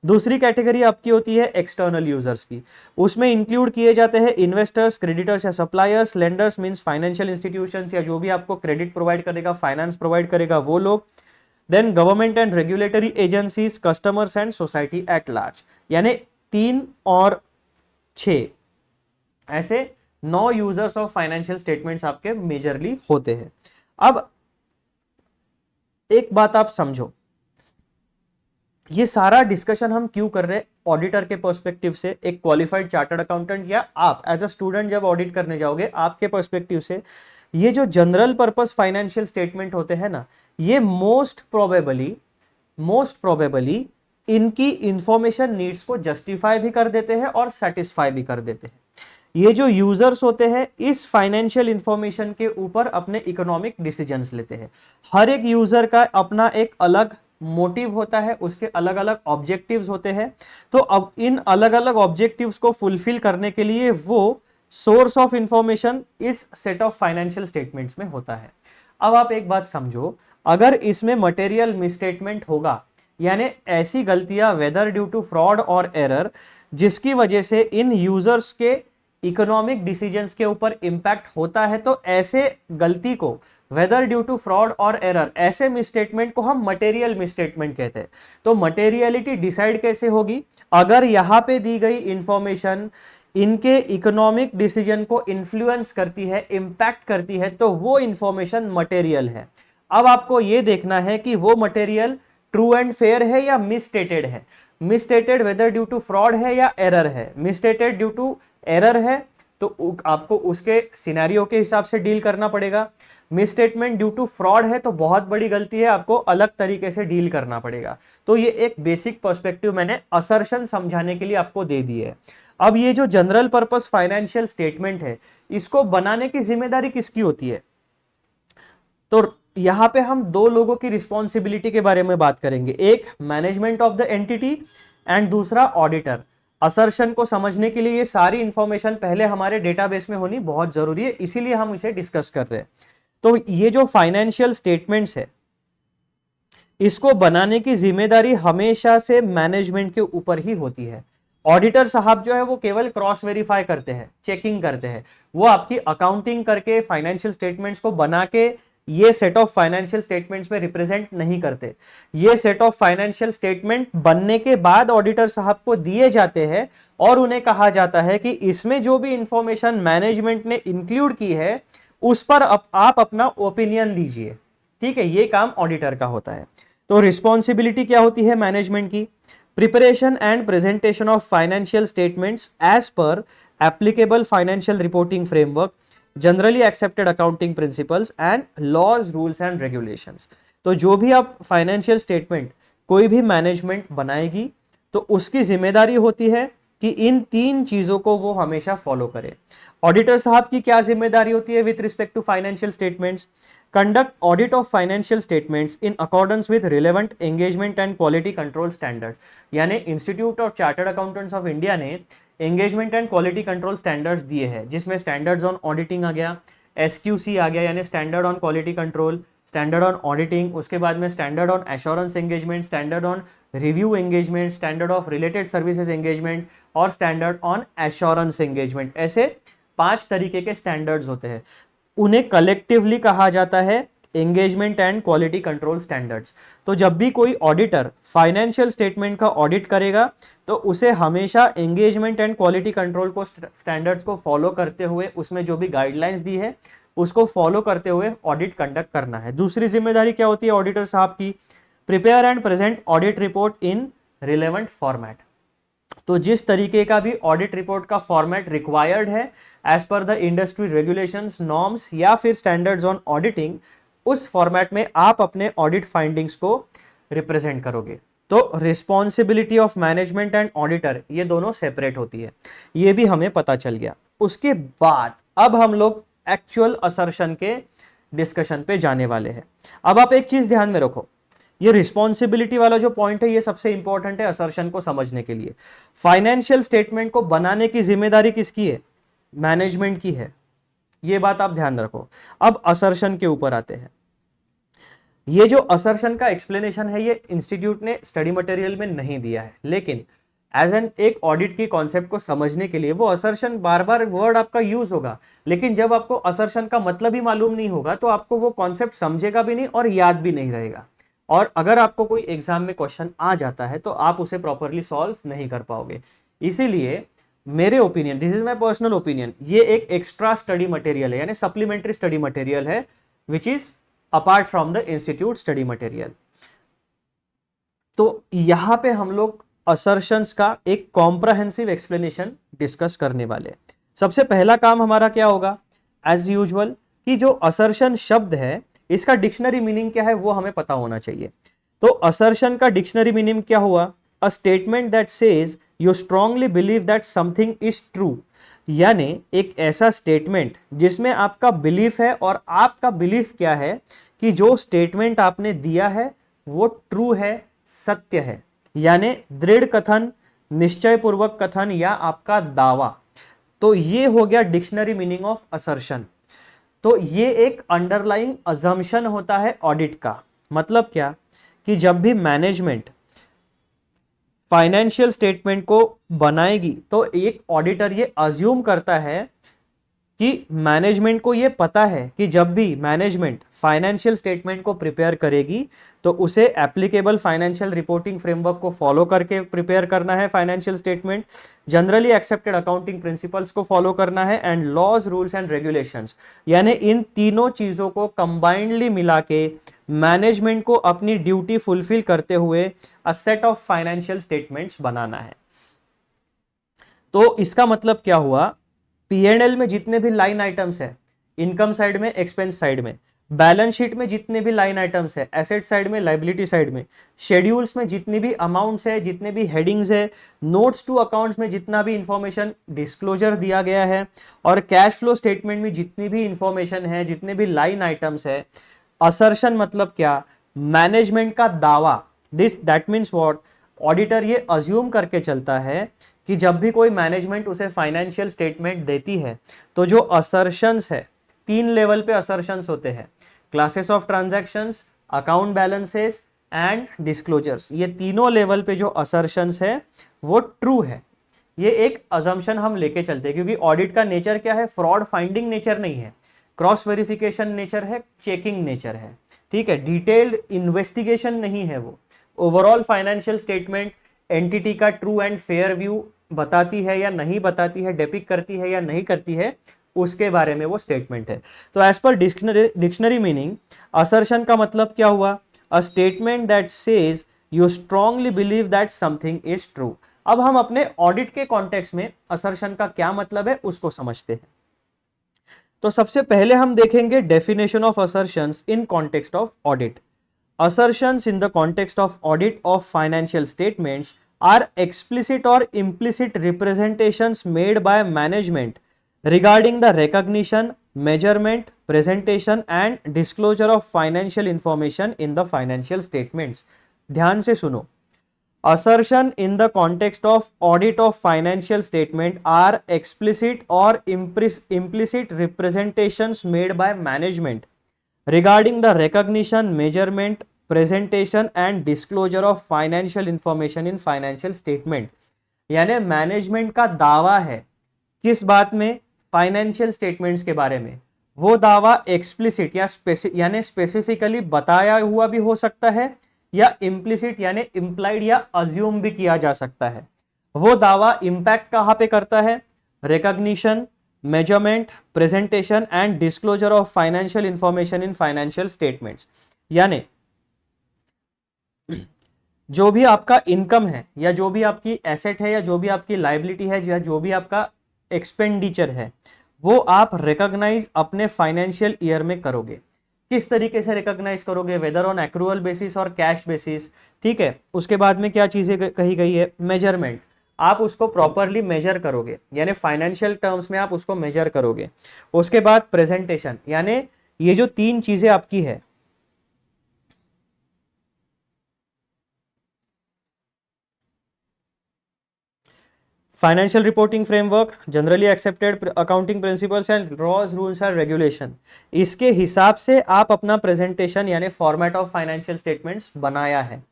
दूसरी कैटेगरी आपकी होती है एक्सटर्नल यूजर्स की। उसमें इंक्लूड किए जाते हैं इन्वेस्टर्स, क्रेडिटर्स या suppliers, lenders means financial institutions या जो भी आपको क्रेडिट प्रोवाइड करेगा, फाइनेंस प्रोवाइड करेगा वो लोग। Then government and regulatory agencies, customers and society at large. यानी 3 और 6 ऐसे 9 यूजर्स ऑफ फाइनेंशियल स्टेटमेंट्स आपके मेजरली होते हैं। अब एक बात आप समझो, ये सारा डिस्कशन हम क्यों कर रहे हैं? ऑडिटर के पर्सपेक्टिव से, एक क्वालिफाइड चार्टर्ड अकाउंटेंट या आप एज अ स्टूडेंट जब ऑडिट करने जाओगे आपके पर्सपेक्टिव से, ये जो जनरल पर्पस फाइनेंशियल स्टेटमेंट होते हैं ना, ये मोस्ट प्रोबेबली इनकी इंफॉर्मेशन नीड्स को जस्टिफाई भी कर देते हैं और सेटिस्फाई भी कर देते हैं। ये जो यूजर्स होते हैं इस फाइनेंशियल इंफॉर्मेशन के ऊपर अपने इकोनॉमिक डिसीजंस लेते हैं। हर एक यूजर का अपना एक अलग मोटिव होता है, उसके अलग अलग ऑब्जेक्टिव्स होते हैं। तो अब इन अलग अलग ऑब्जेक्टिव्स को फुलफिल करने के लिए वो सोर्स ऑफ इंफॉर्मेशन इस सेट ऑफ फाइनेंशियल स्टेटमेंट्स में होता है। अब आप एक बात समझो, अगर इसमें मटेरियल मिसस्टेटमेंट होगा, यानी ऐसी गलतियां वेदर ड्यू टू फ्रॉड और एरर जिसकी वजह से इन यूजर्स के इकोनॉमिक डिसीजंस के ऊपर इंपैक्ट होता है, तो ऐसे गलती को वेदर ड्यू टू फ्रॉड और एरर, ऐसे मिसस्टेटमेंट को हम मटेरियल मिसस्टेटमेंट कहते हैं। तो मटेरियलिटी डिसाइड कैसे होगी? अगर यहां पे दी गई इंफॉर्मेशन इनके इकोनॉमिक डिसीजन को इन्फ्लुएंस करती है, इंपैक्ट करती है, तो वो इंफॉर्मेशन मटेरियल है। अब आपको यह देखना है कि वो मटेरियल ट्रू एंड फेयर है या मिसस्टेटेड है। Misstated whether due to fraud है या एरर है। मिसस्टेटेड ड्यू टू एरर है तो आपको उसके सिनेरियो के हिसाब से डील करना पड़ेगा। मिसस्टेटमेंट ड्यू टू फ्रॉड है तो बहुत बड़ी गलती है, आपको अलग तरीके से डील करना पड़ेगा। तो ये एक बेसिक पर्सपेक्टिव मैंने असर्शन समझाने के लिए आपको दे दी है। अब ये जो जनरल पर्पस फाइनेंशियल स्टेटमेंट है, इसको बनाने की जिम्मेदारी किसकी होती है? तो यहां पे हम 2 लोगों की रिस्पॉन्सिबिलिटी के बारे में बात करेंगे, एक management of the entity and दूसरा ऑडिटर। असर्शन को समझने के लिए ये सारी इंफॉर्मेशन पहले हमारे डेटाबेस में होनी बहुत जरूरी है, इसीलिए हम इसे डिस्कस कर रहे हैं। तो ये जो फाइनेंशियल स्टेटमेंट्स है, इसको बनाने की जिम्मेदारी हमेशा से मैनेजमेंट के ऊपर ही होती है। ऑडिटर साहब जो है वो केवल क्रॉस वेरीफाई करते हैं, चेकिंग करते हैं। वो आपकी अकाउंटिंग करके फाइनेंशियल स्टेटमेंट्स को बना के ये सेट ऑफ फाइनेंशियल स्टेटमेंट्स में रिप्रेजेंट नहीं करते। ये सेट ऑफ फाइनेंशियल स्टेटमेंट बनने के बाद ऑडिटर साहब को दिए जाते हैं और उन्हें कहा जाता है कि इसमें जो भी इंफॉर्मेशन मैनेजमेंट ने इंक्लूड की है उस पर आप अपना ओपिनियन दीजिए। ठीक है, ये काम ऑडिटर का होता है। तो रिस्पॉन्सिबिलिटी क्या होती है मैनेजमेंट की? Preparation and presentation of financial statements as per applicable financial reporting framework, generally accepted accounting principles and laws, rules and regulations. तो जो भी आप फाइनेंशियल स्टेटमेंट कोई भी मैनेजमेंट बनाएगी तो उसकी जिम्मेदारी होती है कि इन 3 चीजों को वो हमेशा फॉलो करे। ऑडिटर साहब की क्या जिम्मेदारी होती है with respect to financial statements? Conduct audit of financial statements in accordance with relevant engagement and quality control standards. यानी institute of chartered accountants of India ने engagement and quality control standards दिए हैं, जिसमें स्टैंडर्ड्स ऑन ऑडिटिंग आ गया, SQC आ गया यानी standard on quality control, standard on auditing, उसके बाद में standard on assurance engagement, standard on review engagement, standard of related services engagement और स्टैंडर्ड ऑन एश्योरेंस एंगेजमेंट। ऐसे 5 तरीके के स्टैंडर्ड्स होते हैं। उन्हें कलेक्टिवली कहा जाता है engagement and quality control standards. तो जब भी कोई ऑडिटर फाइनेंशियल स्टेटमेंट का ऑडिट करेगा तो उसे हमेशा एंगेजमेंट एंड क्वालिटी कंट्रोल को स्टैंडर्ड्स को फॉलो करते हुए, उसमें जो भी गाइडलाइंस दी है उसको फॉलो करते हुए ऑडिट कंडक्ट करना है। दूसरी जिम्मेदारी क्या होती है ऑडिटर साहब की? Prepare and present audit report in relevant format. तो जिस तरीके का भी ऑडिट रिपोर्ट का फॉर्मेट रिक्वायर्ड है as per the industry regulations, norms या फिर स्टैंडर्ड्स ऑन ऑडिटिंग, उस फॉर्मेट में आप अपने ऑडिट फाइंडिंग्स को रिप्रेजेंट करोगे। तो responsibility of management and auditor ये दोनों सेपरेट होती है, ये भी हमें पता चल गया। उसके बाद अब हम लोग एक्चुअल असर्शन के डिस्कशन पे जाने वाले हैं। अब आप एक चीज ध्यान में रखो, ये रिस्पॉन्सिबिलिटी वाला जो पॉइंट है ये सबसे इंपॉर्टेंट है असर्शन को समझने के लिए। फाइनेंशियल स्टेटमेंट को बनाने की जिम्मेदारी किसकी है? मैनेजमेंट की है, ये बात आप ध्यान रखो। अब असर्शन के ऊपर आते हैं। ये जो असर्शन का एक्सप्लेनेशन है ये इंस्टीट्यूट ने स्टडी मटेरियल में नहीं दिया है, लेकिन एज एन एक ऑडिट की कॉन्सेप्ट को समझने के लिए वो असर्शन बार बार वर्ड आपका यूज होगा, लेकिन जब आपको असर्शन का मतलब ही मालूम नहीं होगा तो आपको वो कॉन्सेप्ट समझेगा भी नहीं और याद भी नहीं रहेगा। और अगर आपको कोई एग्जाम में क्वेश्चन आ जाता है तो आप उसे प्रॉपरली सॉल्व नहीं कर पाओगे। इसीलिए मेरे opinion, this is my personal opinion, ये एक एक्स्ट्रा स्टडी मटेरियल है, यानी सप्लीमेंट्री स्टडी मटेरियल है which is apart from the institute study material. तो यहां पे हम लोग असर्शंस का एक कॉम्प्रहेंसिव एक्सप्लेनेशन डिस्कस करने वाले। सबसे पहला काम हमारा क्या होगा? एज यूजुअल कि जो असर्शन शब्द है इसका डिक्शनरी मीनिंग क्या है वो हमें पता होना चाहिए। तो असर्शन का डिक्शनरी मीनिंग क्या हुआ? A statement that says you strongly believe that something is true, यानी एक ऐसा स्टेटमेंट जिसमें आपका बिलीफ है, और आपका बिलीफ क्या है कि जो स्टेटमेंट आपने दिया है वो ट्रू है, सत्य है, यानी दृढ़ कथन, निश्चय पूर्वक कथन या आपका दावा। तो ये हो गया डिक्शनरी मीनिंग ऑफ असर्शन। तो ये एक अंडरलाइंग अजम्पशन होता है ऑडिट का। मतलब क्या कि जब भी मैनेजमेंट फाइनेंशियल स्टेटमेंट को बनाएगी तो एक ऑडिटर ये अज्यूम करता है कि मैनेजमेंट को ये पता है कि जब भी मैनेजमेंट फाइनेंशियल स्टेटमेंट को प्रिपेयर करेगी तो उसे एप्लीकेबल फाइनेंशियल रिपोर्टिंग फ्रेमवर्क को फॉलो करके प्रिपेयर करना है financial statement, generally accepted accounting principles को फॉलो करना है, and laws, rules and regulations, यानी इन तीनों चीजों को कंबाइंडली मिला के मैनेजमेंट को अपनी ड्यूटी फुलफिल करते हुए a set of financial statements बनाना है। तो इसका मतलब क्या हुआ? P&L में जितने भी लाइन आइटम्स है, इनकम साइड में, एक्सपेंस साइड में, बैलेंस शीट में जितने भी लाइन आइटम्स है, एसेट साइड में, लाइबिलिटी साइड में, शेड्यूल्स में जितने भी अमाउंट्स है, जितने भी हेडिंग्स है, नोट्स टू अकाउंट्स में जितना भी इंफॉर्मेशन डिस्क्लोजर दिया गया है, और कैश फ्लो स्टेटमेंट में जितनी भी इंफॉर्मेशन है, जितने भी लाइन आइटम्स है, असर्शन मतलब क्या? मैनेजमेंट का दावा। That means what? ऑडिटर ये अज्यूम करके चलता है कि जब भी कोई मैनेजमेंट उसे फाइनेंशियल स्टेटमेंट देती है तो जो असर्शंस है, 3 लेवल पे असर्शंस होते हैं, classes of transactions, account balances and disclosures. ये तीनों लेवल पे जो असर्शंस है वो ट्रू है। ये एक अजम्पशन हम लेके चलते हैं, क्योंकि ऑडिट का नेचर क्या है? फ्रॉड फाइंडिंग नेचर नहीं है, क्रॉस वेरिफिकेशन नेचर है, चेकिंग नेचर है, ठीक है, डिटेल्ड इन्वेस्टिगेशन नहीं है वो। ओवरऑल फाइनेंशियल स्टेटमेंट एंटिटी का ट्रू एंड फेयर व्यू बताती है या नहीं बताती है, डेपिक्ट करती है या नहीं करती है, उसके बारे में वो स्टेटमेंट है। तो as per dictionary meaning assertion का मतलब क्या हुआ? A statement that says you strongly believe that something is true. अब हम अपने ऑडिट के कॉन्टेक्स्ट में असर्शन का क्या मतलब है उसको समझते हैं। तो सबसे पहले हम देखेंगे definition of assertions in context of audit. Assertions in the context of audit of financial statements are explicit or implicit representations made by management regarding the recognition, measurement, presentation and disclosure of financial information in the financial statements. ध्यान से सुनो, assertion in the context of audit of financial statement are explicit or implicit representations made by management regarding the recognition, measurement, presentation and disclosure of financial information in financial statement. यानी मैनेजमेंट का दावा है किस बात में? फाइनेंशियल स्टेटमेंट्स के बारे में। वो दावा एक्सप्लिसिट या यानी स्पेसिफिकली बताया हुआ भी हो सकता है, या इम्प्लिसिट यानी इम्प्लाइड या अज्यूम भी किया जा सकता है। वो दावा इंपैक्ट कहां पे करता है? Recognition, measurement, presentation and disclosure of financial information in financial statements. यानी जो भी आपका इनकम है, या जो भी आपकी एसेट है, या जो भी आपकी लायबिलिटी है, या जो भी आपका एक्सपेंडिचर है, वो आप रिकॉग्नाइज अपने फाइनेंशियल ईयर में करोगे। किस तरीके से रिकॉग्नाइज करोगे? वेदर ऑन एक्रूअल बेसिस और कैश बेसिस। ठीक है। उसके बाद में क्या चीजें कही गई है? मेजरमेंट, आप उसको प्रॉपरली मेजर करोगे, यानी फाइनेंशियल टर्म्स में आप उसको मेजर करोगे। उसके बाद प्रेजेंटेशन, यानी ये जो तीन चीजें आपकी है, financial reporting framework, generally accepted accounting principles and laws, rules and regulation, इसके हिसाब से आप अपना प्रेजेंटेशन यानी फॉर्मेट ऑफ फाइनेंशियल स्टेटमेंट्स बनाया है।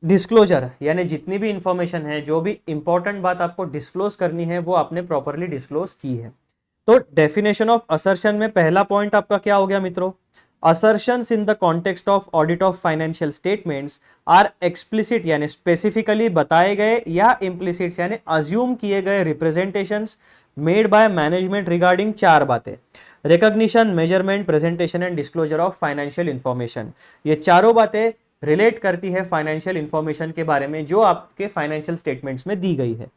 डिस्क्लोजर, यानी जितनी भी इंफॉर्मेशन है, जो भी इंपॉर्टेंट बात आपको डिस्क्लोज करनी है, वो आपने प्रॉपरली डिस्क्लोज की है। तो डेफिनेशन ऑफ असर्शन में पहला पॉइंट आपका क्या हो गया मित्रों? assertions in the context of audit of financial statements are explicit यानी specifically बताए गए, या implicit यानी assume किए गए representations made by management regarding चार बातें: recognition, measurement, presentation and disclosure of financial information। ये चारों बातें रिलेट करती है फाइनेंशियल इंफॉर्मेशन के बारे में जो आपके फाइनेंशियल स्टेटमेंट्स में दी गई है।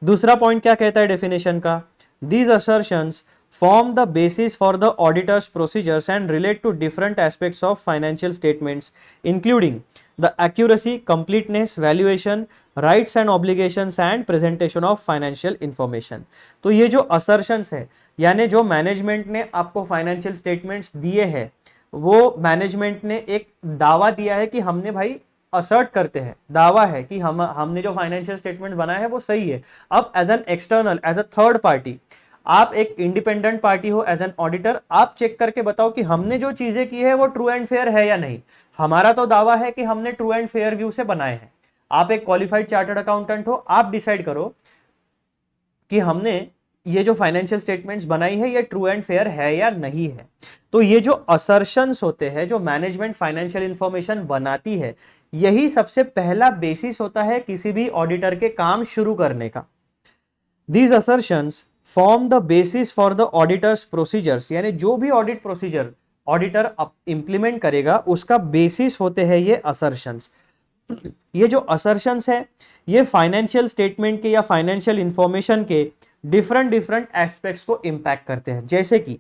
दूसरा पॉइंट क्या कहता है डेफिनेशन का? These assertions form the basis for the auditor's procedures and relate to different aspects of financial statements, including the accuracy, completeness, valuation, rights and obligations and presentation of financial information। तो ये जो assertions है, यानी जो मैनेजमेंट ने आपको फाइनेंशियल स्टेटमेंट्स दिए हैं, वो मैनेजमेंट ने एक दावा दिया है कि हमने भाई असर्ट करते हैं, दावा है कि हमने जो फाइनेंशियल स्टेटमेंट बनाया है वो सही है। अब as an external, as a third party, आप एक इंडिपेंडेंट पार्टी हो, एज एन ऑडिटर, आप चेक करके बताओ कि हमने जो चीजें की है वो ट्रू एंड फेयर है या नहीं। हमारा तो दावा है कि हमने ट्रू एंड फेयर व्यू से बनाए हैं। आप एक क्वालिफाइड चार्टर्ड अकाउंटेंट हो, आप डिसाइड करो कि हमने ये जो फाइनेंशियल स्टेटमेंट्स बनाई है ये ट्रू एंड फेयर है या नहीं है। तो ये जो असर्शंस होते हैं, जो मैनेजमेंट फाइनेंशियल इंफॉर्मेशन बनाती है, यही सबसे पहला बेसिस होता है किसी भी ऑडिटर के काम शुरू करने का। These assertions form the basis for the auditor's procedures, यानी जो भी ऑडिट प्रोसीजर ऑडिटर इंप्लीमेंट करेगा उसका बेसिस होते हैं ये असर्शंस। ये जो असर्शंस है ये फाइनेंशियल स्टेटमेंट के या फाइनेंशियल इंफॉर्मेशन के डिफरेंट एस्पेक्ट्स को इंपैक्ट करते हैं। जैसे कि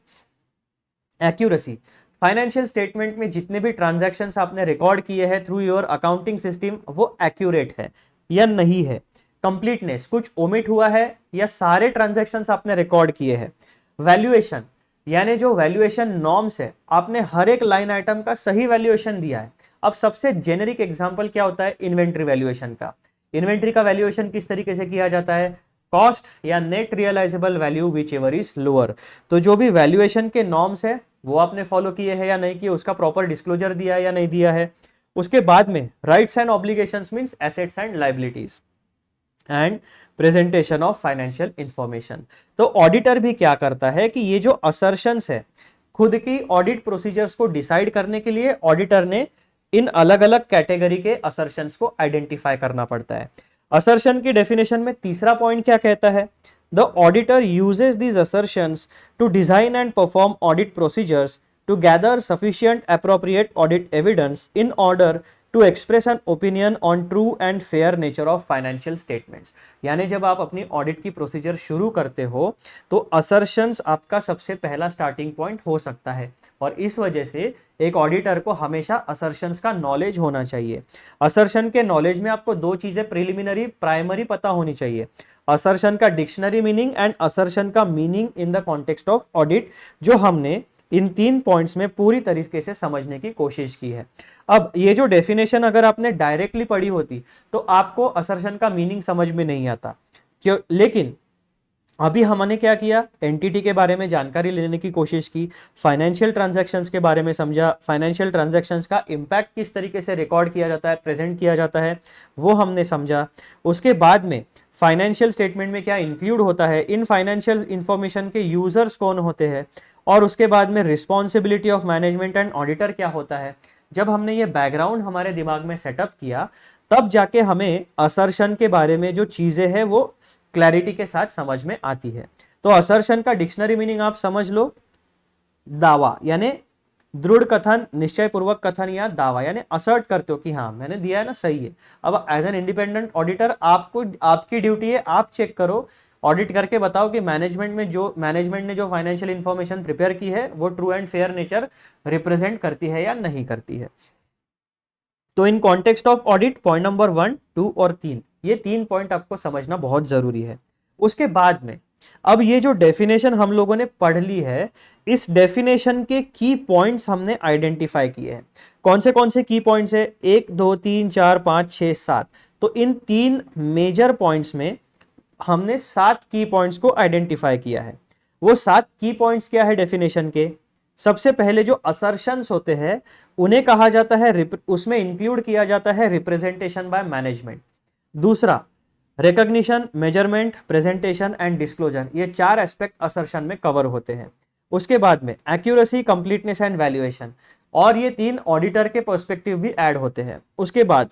एक्यूरेसी, फाइनेंशियल स्टेटमेंट में जितने भी ट्रांजैक्शंस आपने रिकॉर्ड किए हैं थ्रू योर अकाउंटिंग सिस्टम, वो एक्यूरेट है या नहीं है। कंप्लीटनेस, कुछ ओमिट हुआ है या सारे ट्रांजैक्शंस आपने रिकॉर्ड किए हैं। वैल्यूएशन, यानी जो वैल्यूएशन नॉर्म्स है, आपने हर एक लाइन आइटम का सही वैल्यूएशन दिया है। अब सबसे जेनेरिक एग्जांपल क्या होता है? इन्वेंट्री वैल्यूएशन का। इन्वेंट्री का वैल्यूएशन किस तरीके से किया जाता है? कॉस्ट या net realisable value whichever is lower. तो जो भी वैल्यूएशन के नॉर्म्स है वो आपने फॉलो किए हैं या नहीं किए, उसका प्रॉपर डिस्क्लोजर दिया है या नहीं दिया है। उसके बाद में rights and obligations means assets and liabilities and presentation of financial information. तो ऑडिटर भी क्या करता है कि ये जो असर्शंस है, खुद की ऑडिट प्रोसीजर्स को डिसाइड करने के लिए ऑडिटर ने इन अलग अलग कैटेगरी के असर्शंस को आइडेंटिफाई करना पड़ता है। असर्शन की डेफिनेशन में तीसरा पॉइंट क्या कहता है? The auditor uses these assertions to design and perform audit procedures to gather sufficient appropriate audit evidence in order to express an opinion on true and fair nature of financial statements. यानी जब आप अपनी ऑडिट की प्रोसीजर शुरू करते हो तो असर्शंस आपका सबसे पहला स्टार्टिंग पॉइंट हो सकता है, और इस वजह से एक ऑडिटर को हमेशा असर्शंस का नॉलेज होना चाहिए। असर्शन के नॉलेज में आपको दो चीजें प्रिलिमिनरी, प्राइमरी पता होनी चाहिए: असर्शन का डिक्शनरी मीनिंग एंड असर्शन का meaning in the context of audit, जो हमने इन 3 पॉइंट्स में पूरी तरीके से समझने की कोशिश की है। अब ये जो डेफिनेशन अगर आपने डायरेक्टली पढ़ी होती तो आपको असर्शन का मीनिंग समझ में नहीं आता क्यों, लेकिन अभी हमने क्या किया, एंटिटी के बारे में जानकारी लेने की कोशिश की, फाइनेंशियल ट्रांजैक्शंस के बारे में समझा, फाइनेंशियल ट्रांजैक्शंस का इंपैक्ट किस तरीके से रिकॉर्ड किया जाता है, प्रेजेंट किया जाता है, वो हमने समझा। उसके बाद में फाइनेंशियल स्टेटमेंट में क्या इंक्लूड होता है, इन फाइनेंशियल इंफॉर्मेशन के यूजर्स कौन होते हैं, और उसके बाद में responsibility of management and auditor क्या होता है। जब हमने ये बैकग्राउंड हमारे दिमाग में सेटअप किया, तब जाके हमें असर्शन के बारे में जो चीजें हैं वो क्लैरिटी के साथ समझ में आती है। तो असर्शन का डिक्शनरी मीनिंग आप समझ लो, दावा यानी दृढ़ कथन, निश्चय पूर्वक कथन या दावा, यानी असर्ट करते हो कि हाँ मैंने दिया है ना, सही है। अब एज एन इंडिपेंडेंट ऑडिटर आपको, आपकी ड्यूटी है आप चेक करो, ऑडिट करके बताओ कि मैनेजमेंट ने जो फाइनेंशियल इंफॉर्मेशन प्रिपेयर की है वो true and fair nature represent करती है या नहीं करती है। तो in context of audit point number 1, 2 और 3, ये 3 पॉइंट आपको समझना बहुत जरूरी है। उसके बाद में अब ये जो डेफिनेशन हम लोगों ने पढ़ ली है, इस डेफिनेशन के की पॉइंट्स हमने आइडेंटिफाई किए हैं। कौन से की पॉइंट्स है, 1 2 3 4 5 6 7। तो इन 3 मेजर पॉइंट्स में हमने 7 की पॉइंट्स को आइडेंटिफाई किया है। वो 7 की पॉइंट्स क्या है डेफिनेशन के, सबसे पहले जो असर्शंस होते हैं उन्हें कहा जाता है, उसमें इंक्लूड किया जाता है रिप्रेजेंटेशन बाय मैनेजमेंट। दूसरा, recognition, measurement, presentation and disclosure, ये 4 एस्पेक्ट असर्शन में कवर होते हैं। उसके बाद में एक्यूरेसी, कंप्लीटनेस एंड वैल्यूएशन, और ये 3 ऑडिटर के पर्सपेक्टिव भी ऐड होते हैं। उसके बाद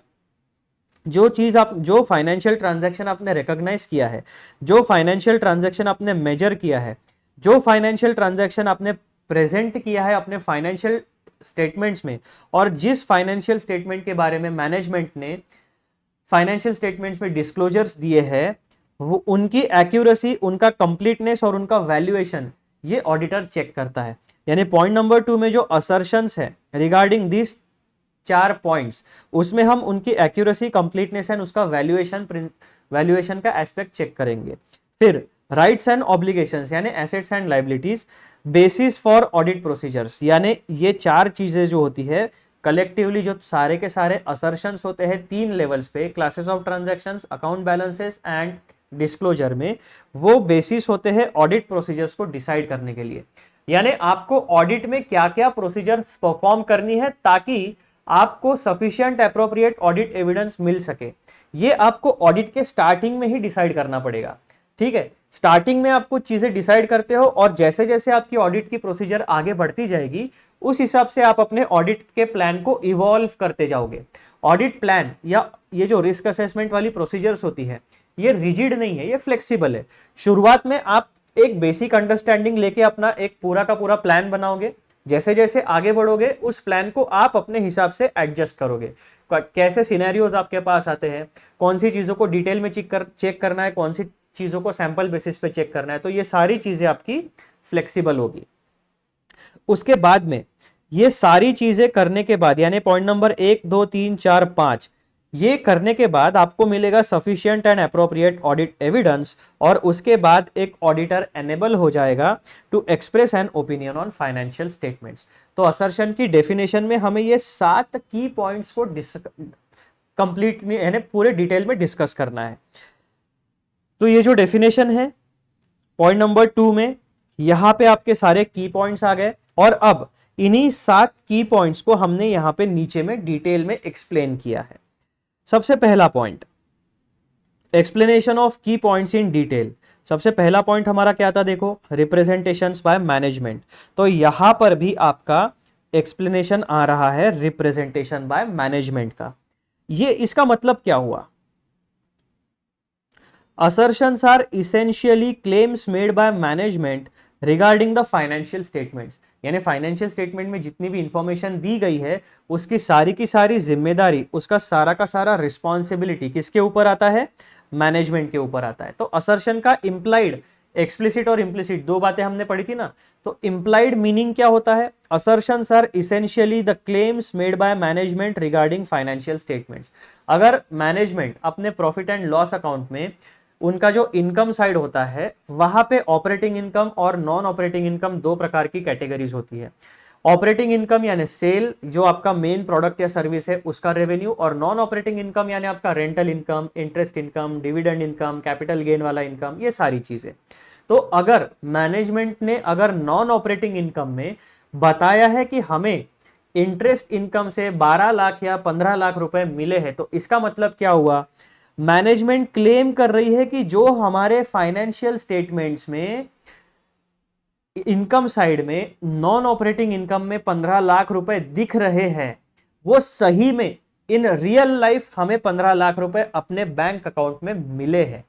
जो फाइनेंशियल ट्रांजैक्शन आपने रिकॉग्नाइज किया है, जो फाइनेंशियल ट्रांजैक्शन आपने मेजर किया है, जो फाइनेंशियल ट्रांजैक्शन आपने प्रेजेंट किया है अपने फाइनेंशियल स्टेटमेंट्स में, और जिस फाइनेंशियल स्टेटमेंट के बारे में मैनेजमेंट ने फाइनेंशियल स्टेटमेंट्स में डिस्क्लोजर्स दिए हैं, वो उनकी एक्यूरेसी, उनका कंप्लीटनेस और उनका वैल्यूएशन ये ऑडिटर चेक करता है। यानी पॉइंट नंबर 2 में जो असर्शंस है रिगार्डिंग दिस 4 पॉइंट्स, उसमें हम उनकी एक्यूरेसी, कंप्लीटनेस एंड उसका वैल्यूएशन का एस्पेक्ट चेक करेंगे। फिर राइट्स एंड ऑब्लिगेशंस यानी assets and liabilities, basis for audit procedures, यानी ये 4 चीजें जो होती है कलेक्टिवली, जो सारे के सारे असर्शंस होते हैं 3 लेवल्स पे, classes of transactions, account balances and disclosure में, वो बेसिस होते हैं ऑडिट प्रोसीजर्स को डिसाइड करने के लिए। यानी आपको ऑडिट में क्या क्या प्रोसीजर्स परफॉर्म करनी है ताकि आपको सफिशिएंट एप्रोप्रिएट ऑडिट एविडेंस मिल सके, ये आपको ऑडिट के स्टार्टिंग में ही डिसाइड करना पड़ेगा। ठीक है, स्टार्टिंग में आप कुछ चीजें डिसाइड करते हो और जैसे जैसे आपकी ऑडिट की प्रोसीजर आगे बढ़ती जाएगी उस हिसाब से आप अपने ऑडिट के प्लान को इवॉल्व करते जाओगे। ऑडिट प्लान या ये जो रिस्क असेसमेंट वाली प्रोसीजर्स होती है ये रिजिड नहीं है, ये फ्लेक्सिबल है। शुरुआत में आप एक बेसिक अंडरस्टैंडिंग लेके अपना एक पूरा का पूरा प्लान बनाओगे, जैसे जैसे आगे बढ़ोगे उस प्लान को आप अपने हिसाब से एडजस्ट करोगे। कैसे सिनेरियोज आपके पास आते हैं, कौन सी चीजों को डिटेल में चेक करना है, कौन सी चीजों को सैंपल बेसिस पे चेक करना है, तो ये सारी चीजें आपकी फ्लेक्सिबल होगी। उसके बाद में ये सारी चीजें करने के बाद, यानी पॉइंट नंबर 1 2 3 4 5, ये करने के बाद आपको मिलेगा sufficient and appropriate audit evidence, और उसके बाद एक ऑडिटर एनेबल हो जाएगा to express an opinion on financial statements. तो असर्शन की डेफिनेशन में हमें ये 7 की पॉइंट्स को कंप्लीट यानी पूरे डिटेल में डिस्कस करना है। तो ये जो डेफिनेशन है पॉइंट नंबर 2 में, यहां पे आपके सारे की पॉइंट्स आ गए, और अब इन्हीं 7 की पॉइंट्स को हमने यहां पे नीचे में डिटेल में एक्सप्लेन किया है। सबसे पहला पॉइंट, एक्सप्लेनेशन ऑफ की पॉइंट्स इन डिटेल। सबसे पहला पॉइंट हमारा क्या था, देखो, रिप्रेजेंटेशंस बाय मैनेजमेंट। तो यहां पर भी आपका एक्सप्लेनेशन आ रहा है रिप्रेजेंटेशन बाय मैनेजमेंट का। ये इसका मतलब क्या हुआ, assertions are essentially claims made by management regarding the financial statements, यानी फाइनेंशियल स्टेटमेंट में जितनी भी इंफॉर्मेशन दी गई है उसकी सारी की सारी जिम्मेदारी, उसका सारा का सारा रिस्पॉन्सिबिलिटी किसके ऊपर आता है, मैनेजमेंट के ऊपर आता है। तो असर्शन का इंप्लाइड, एक्सप्लिसिट और इंप्लिसिट दो बातें हमने पढ़ी थी ना, तो इंप्लाइड मीनिंग क्या होता है, assertions are essentially the claims made by management regarding financial statements. अगर मैनेजमेंट अपने प्रॉफिट एंड लॉस अकाउंट में उनका जो इनकम साइड होता है वहां पे ऑपरेटिंग इनकम और नॉन ऑपरेटिंग इनकम 2 प्रकार की कैटेगरीज होती है। ऑपरेटिंग इनकम यानी सेल, जो आपका मेन प्रोडक्ट या सर्विस है उसका रेवेन्यू, और नॉन ऑपरेटिंग इनकम यानी आपका rental income, interest income, dividend income, capital gain वाला इनकम, ये सारी चीजें। तो अगर मैनेजमेंट ने अगर नॉन ऑपरेटिंग इनकम में बताया है कि हमें इंटरेस्ट इनकम से 12 लाख या 15 लाख रुपए मिले हैं, तो इसका मतलब क्या हुआ, मैनेजमेंट क्लेम कर रही है कि जो हमारे फाइनेंशियल स्टेटमेंट्स में इनकम साइड में नॉन ऑपरेटिंग इनकम में 15 लाख रुपए दिख रहे हैं, वो सही में इन रियल लाइफ हमें 15 लाख रुपए अपने बैंक अकाउंट में मिले हैं।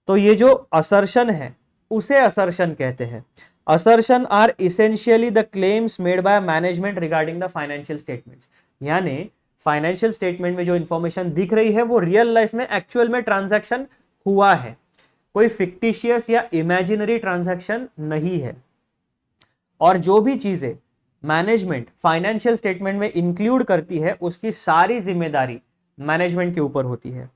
तो ये जो असर्शन है उसे असर्शन कहते हैं। Assertion are essentially the claims made by management regarding the financial statements, यानी फाइनेंशियल स्टेटमेंट में जो इंफॉर्मेशन दिख रही है वो रियल लाइफ में एक्चुअल में ट्रांजैक्शन हुआ है, कोई फिक्टिशियस या इमेजिनरी ट्रांजैक्शन नहीं है। और जो भी चीजें मैनेजमेंट फाइनेंशियल स्टेटमेंट में इंक्लूड करती है उसकी सारी जिम्मेदारी मैनेजमेंट के ऊपर होती है।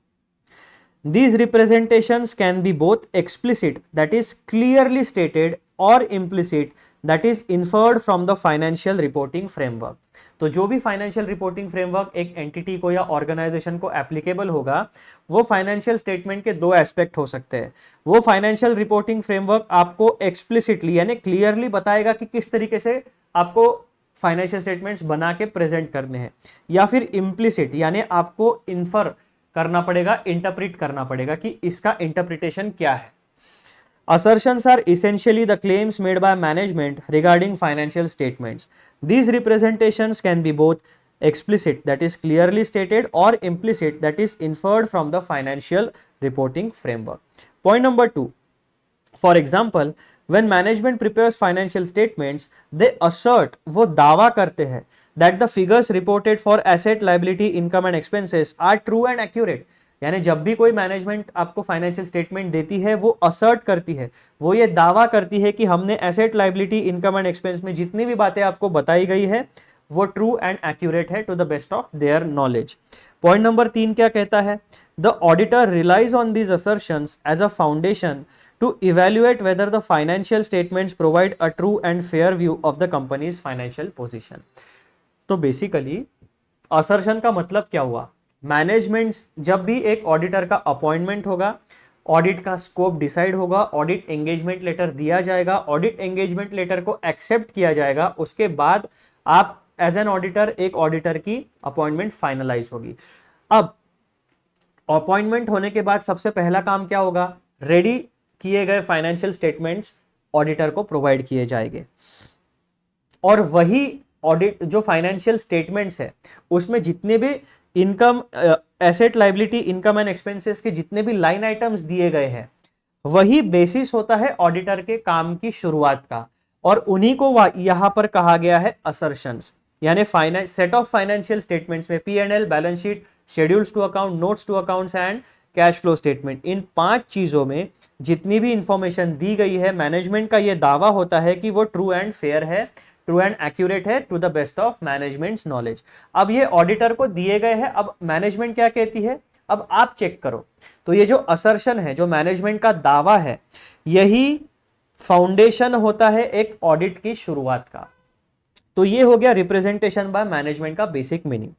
These representations can be both explicit, that is clearly stated, or implicit, that is inferred from the financial reporting framework. तो जो भी फाइनेंशियल रिपोर्टिंग फ्रेमवर्क एक एंटिटी को या ऑर्गेनाइजेशन को एप्लीकेबल होगा, वो फाइनेंशियल स्टेटमेंट के दो एस्पेक्ट हो सकते हैं। वो फाइनेंशियल रिपोर्टिंग फ्रेमवर्क आपको एक्सप्लिसिटली यानी क्लियरली बताएगा कि किस तरीके से आपको फाइनेंशियल स्टेटमेंट्स बना के प्रेजेंट करने हैं, या फिर इम्प्लिसिट यानी आपको इन्फर करना पड़ेगा, इंटरप्रेट करना पड़ेगा कि इसका इंटरप्रिटेशन क्या है। Assertions are essentially the claims made by management regarding financial statements. These representations can be both explicit, that is clearly stated, or implicit, that is inferred from the financial reporting framework. Point number 2. For example, when management prepares financial statements, they assert, वो दावा करते हैं that the figures reported for asset, liability, income and expenses are true and accurate. यानी जब भी कोई मैनेजमेंट आपको फाइनेंशियल स्टेटमेंट देती है वो असर्ट करती है, वो ये दावा करती है कि हमने asset, liability, income and expense में जितनी भी बातें आपको बताई गई है वो ट्रू एंड एक्यूरेट है to the best of their knowledge. Point number 3 क्या कहता है, the auditor relies on these assertions as a foundation to evaluate whether the financial statements provide a true and fair view of the company's financial position. तो बेसिकली असर्शन का मतलब क्या हुआ, मैनेजमेंट जब भी एक ऑडिटर का अपॉइंटमेंट होगा, ऑडिट का स्कोप डिसाइड होगा, ऑडिट एंगेजमेंट लेटर दिया जाएगा, ऑडिट एंगेजमेंट लेटर को एक्सेप्ट किया जाएगा, उसके बाद आप एज एन ऑडिटर एक ऑडिटर की अपॉइंटमेंट फाइनलाइज होगी। अब अपॉइंटमेंट होने के बाद सबसे पहला काम क्या होगा, रेडी किए गए फाइनेंशियल स्टेटमेंट्स ऑडिटर को प्रोवाइड किए जाएंगे, और वही ऑडिट जो फाइनेंशियल स्टेटमेंट्स है उसमें जितने भी income, asset, liability, income and expenses के जितने भी लाइन आइटम्स दिए गए हैं वही बेसिस होता है ऑडिटर के काम की शुरुआत का, और उन्हीं को यहां पर कहा गया है असर्शंस। यानी सेट ऑफ फाइनेंशियल स्टेटमेंट्स में P&L, balance sheet, schedules to account, notes to accounts and cash flow statement, इन 5 चीजों में जितनी भी इंफॉर्मेशन दी गई है मैनेजमेंट का यह दावा होता है कि वो ट्रू एंड फेयर है, ट्रू एंड एक्यूरेट है to the best of management's knowledge. अब ये ऑडिटर को दिए गए हैं, अब मैनेजमेंट क्या कहती है अब आप चेक करो। तो ये जो असर्शन है, जो मैनेजमेंट का दावा है, यही फाउंडेशन होता है एक ऑडिट की शुरुआत का। तो ये हो गया रिप्रेजेंटेशन बाय मैनेजमेंट का बेसिक मीनिंग।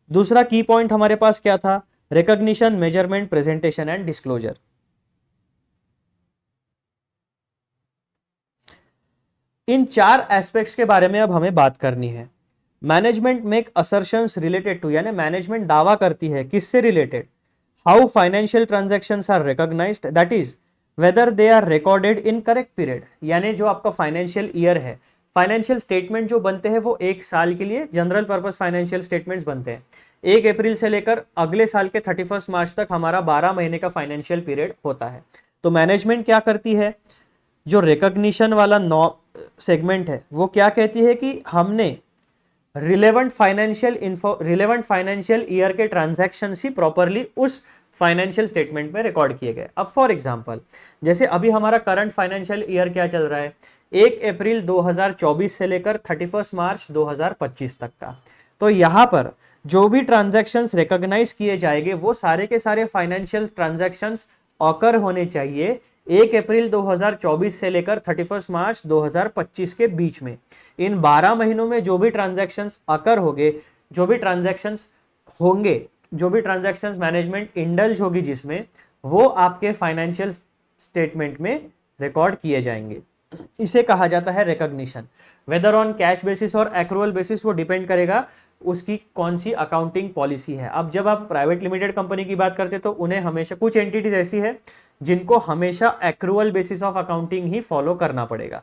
दूसरा की पॉइंट हमारे पास क्या था, recognition, measurement, presentation and disclosure. इन 4 एस्पेक्ट्स के बारे में अब हमें बात करनी है। Management make assertions related to, यानी मैनेजमेंट दावा करती है किससे रिलेटेड, how financial transactions are recognised, that is whether they are recorded in correct period. यानी जो आपका फाइनेंशियल ईयर है, फाइनेंशियल स्टेटमेंट जो बनते हैं वो 1 साल के लिए जनरल पर्पस फाइनेंशियल स्टेटमेंट्स बनते हैं। 1 अप्रैल से लेकर अगले साल के 31 मार्च तक हमारा 12 महीने का फाइनेंशियल पीरियड होता है। तो मैनेजमेंट क्या करती है, जो रिकॉग्निशन वाला सेगमेंट है वो क्या कहती है कि हमने रिलेवेंट फाइनेंशियल ईयर के ट्रांजैक्शन ही प्रॉपरली उस फाइनेंशियल स्टेटमेंट में रिकॉर्ड किए गए। अब फॉर एग्जांपल जैसे अभी हमारा करंट फाइनेंशियल ईयर क्या चल रहा है, 1 अप्रैल 2024 से लेकर 31 मार्च 2025 तक का। तो यहाँ पर जो भी ट्रांजैक्शंस रिकॉग्नाइज किए जाएंगे वो सारे के सारे फाइनेंशियल ट्रांजैक्शंस ऑकर होने चाहिए 1 अप्रैल 2024 से लेकर 31 मार्च 2025 के बीच में। इन 12 महीनों में जो भी ट्रांजैक्शंस अकर होंगे, जो भी ट्रांजैक्शंस होंगे, जो भी ट्रांजैक्शंस मैनेजमेंट इंडल्ज होगी जिसमें, वो आपके फाइनेंशियल स्टेटमेंट में रिकॉर्ड किए जाएंगे। इसे कहा जाता है recognition. Whether on cash basis और एक्रूअल बेसिस वो डिपेंड करेगा उसकी कौन सी अकाउंटिंग पॉलिसी है। अब जब आप प्राइवेट लिमिटेड कंपनी की बात करते हैं तो उन्हें हमेशा, कुछ एंटिटीज ऐसी है जिनको हमेशा accrual basis of accounting he follow करना पड़ेगा,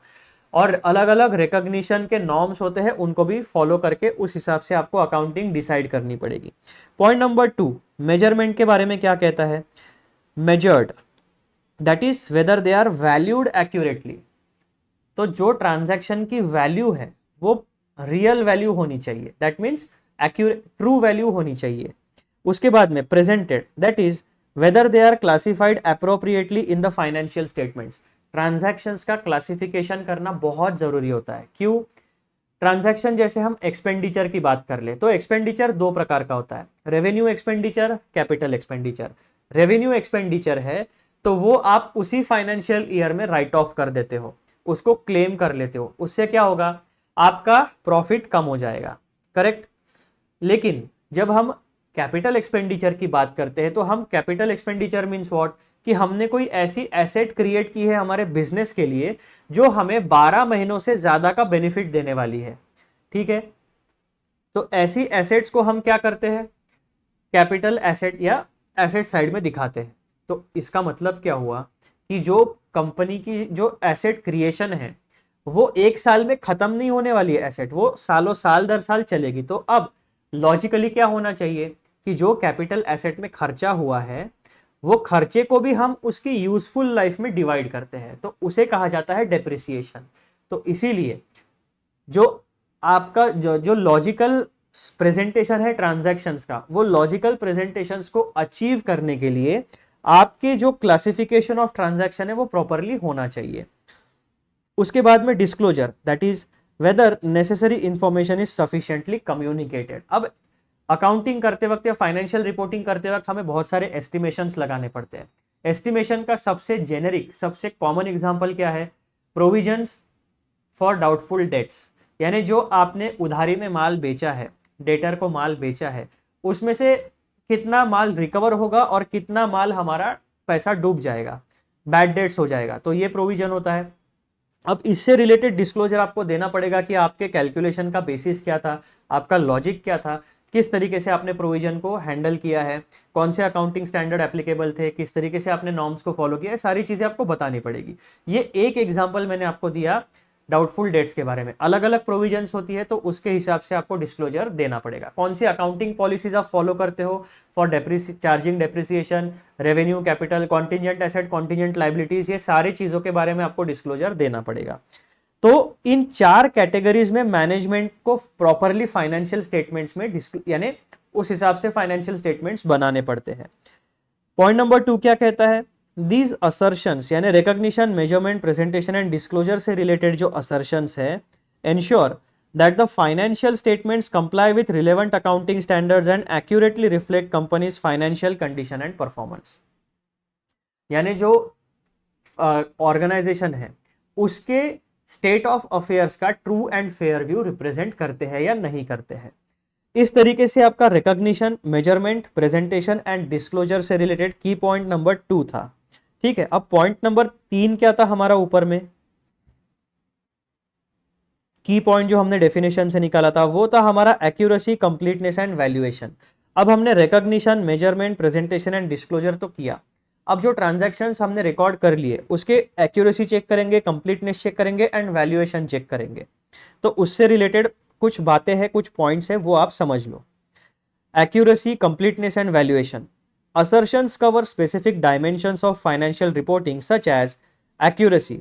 और अलग अलग रिकॉग्निशन के नॉर्म्स होते हैं, उनको भी फॉलो करके उस हिसाब से आपको अकाउंटिंग डिसाइड करनी पड़ेगी। पॉइंट नंबर 2, मेजरमेंट के बारे में क्या कहता है? Measured, that is whether they are valued accurately. तो जो ट्रांजैक्शन की वैल्यू है वो रियल वैल्यू होनी चाहिए, that means accurate, true value होनी चाहिए। उसके बाद में presented, that is whether they are classified appropriately in the financial statements. Transactions का क्लासिफिकेशन करना बहुत जरूरी होता है। क्यों? ट्रांजैक्शन जैसे हम एक्सपेंडिचर की बात कर ले तो एक्सपेंडिचर दो प्रकार का होता है, revenue expenditure, capital expenditure. Revenue expenditure है तो वो आप उसी फाइनेंशियल ईयर में राइट ऑफ कर देते हो, उसको क्लेम कर लेते हो, उससे क्या होगा, आपका प्रॉफिट कम हो जाएगा, करेक्ट। लेकिन जब हम कैपिटल एक्सपेंडिचर की बात करते हैं तो हम कैपिटल एक्सपेंडिचर मींस व्हाट, कि हमने कोई ऐसी एसेट क्रिएट की है हमारे बिजनेस के लिए जो हमें 12 महीनों से ज्यादा का बेनिफिट देने वाली है, ठीक है। तो ऐसी एसेट्स को हम क्या करते हैं, कैपिटल एसेट या एसेट साइड में दिखाते हैं। तो इसका मतलब क्या हुआ कि जो कंपनी की जो एसेट क्रिएशन है वो एक साल में खत्म नहीं होने वाली है एसेट, वो सालों साल दर साल चलेगी। तो अब लॉजिकली क्या होना चाहिए कि जो कैपिटल एसेट में खर्चा हुआ है वो खर्चे को भी हम उसकी यूजफुल लाइफ में डिवाइड करते हैं, तो उसे कहा जाता है डेप्रिसिएशन। तो इसीलिए जो आपका जो लॉजिकल प्रेजेंटेशन है ट्रांजैक्शंस का, वो लॉजिकल प्रेजेंटेशंस को अचीव करने के लिए आपके जो क्लासिफिकेशन ऑफ ट्रांजैक्शन है वो प्रॉपरली होना चाहिए। उसके बाद में disclosure, that is weather necessary information is sufficiently communicated. अब अकाउंटिंग करते वक्त या फाइनेंशियल रिपोर्टिंग करते वक्त हमें बहुत सारे एस्टिमेशंस लगाने पड़ते हैं। एस्टिमेशन का सबसे जेनेरिक, सबसे कॉमन एग्जांपल क्या है, प्रोविजंस फॉर डाउटफुल डेट्स, यानी जो आपने उधारी में माल बेचा है, डेटर को माल बेचा है, उसमें से कितना माल रिकवर होगा और कितना माल हमारा पैसा डूब जाएगा, बैड डेट्स हो जाएगा, तो ये प्रोविजन होता है। अब इससे रिलेटेड डिस्क्लोजर आपको देना पड़ेगा कि आपके कैलकुलेशन का बेसिस क्या था, आपका लॉजिक क्या था, किस तरीके से आपने प्रोविजन को हैंडल किया है, कौन से अकाउंटिंग स्टैंडर्ड एप्लीकेबल थे, किस तरीके से आपने नॉर्म्स को फॉलो किया है, सारी चीजें आपको बतानी पड़ेगी। ये एक एग्जांपल मैंने आपको दिया डाउटफुल डेट्स के बारे में। अलग अलग प्रोविजंस होती है तो उसके हिसाब से आपको डिस्क्लोजर देना पड़ेगा। कौन सी अकाउंटिंग पॉलिसीज आप फॉलो करते हो for charging depreciation, revenue, capital, contingent asset, contingent liabilities, ये सारी चीजों के बारे में आपको डिस्क्लोजर देना पड़ेगा। तो इन 4 कैटेगरीज में मैनेजमेंट को प्रॉपरली फाइनेंशियल स्टेटमेंट्स में यानी उस हिसाब से फाइनेंशियल स्टेटमेंट्स बनाने पड़ते हैं। पॉइंट नंबर 2 क्या कहता है, दीज असर्शंस यानी recognition, measurement, presentation and disclosure से रिलेटेड जो असर्शंस है, ensure that the financial statements comply with relevant accounting standards and accurately reflect companies financial condition and performance. यानी जो ऑर्गेनाइजेशन है उसके स्टेट ऑफ अफेयर्स का true and fair view represent करते हैं या नहीं करते हैं। इस तरीके से आपका recognition, measurement, presentation and disclosure से रिलेटेड की पॉइंट नंबर 2 था, ठीक है। अब पॉइंट नंबर 3 क्या था हमारा ऊपर में, की पॉइंट जो हमने डेफिनेशन से निकाला था वो था हमारा एक्यूरेसी, कंप्लीटनेस एंड वैल्यूएशन। अब हमने recognition, measurement, presentation and disclosure तो किया, अब जो ट्रांजैक्शंस हमने रिकॉर्ड कर लिए उसके एक्यूरेसी चेक करेंगे, कंप्लीटनेस चेक करेंगे एंड वैल्यूएशन चेक करेंगे। तो उससे रिलेटेड कुछ बातें हैं, कुछ पॉइंट्स हैं, वो आप समझ लो। Accuracy, completeness and valuation. Assertions cover specific dimensions of financial reporting such as accuracy.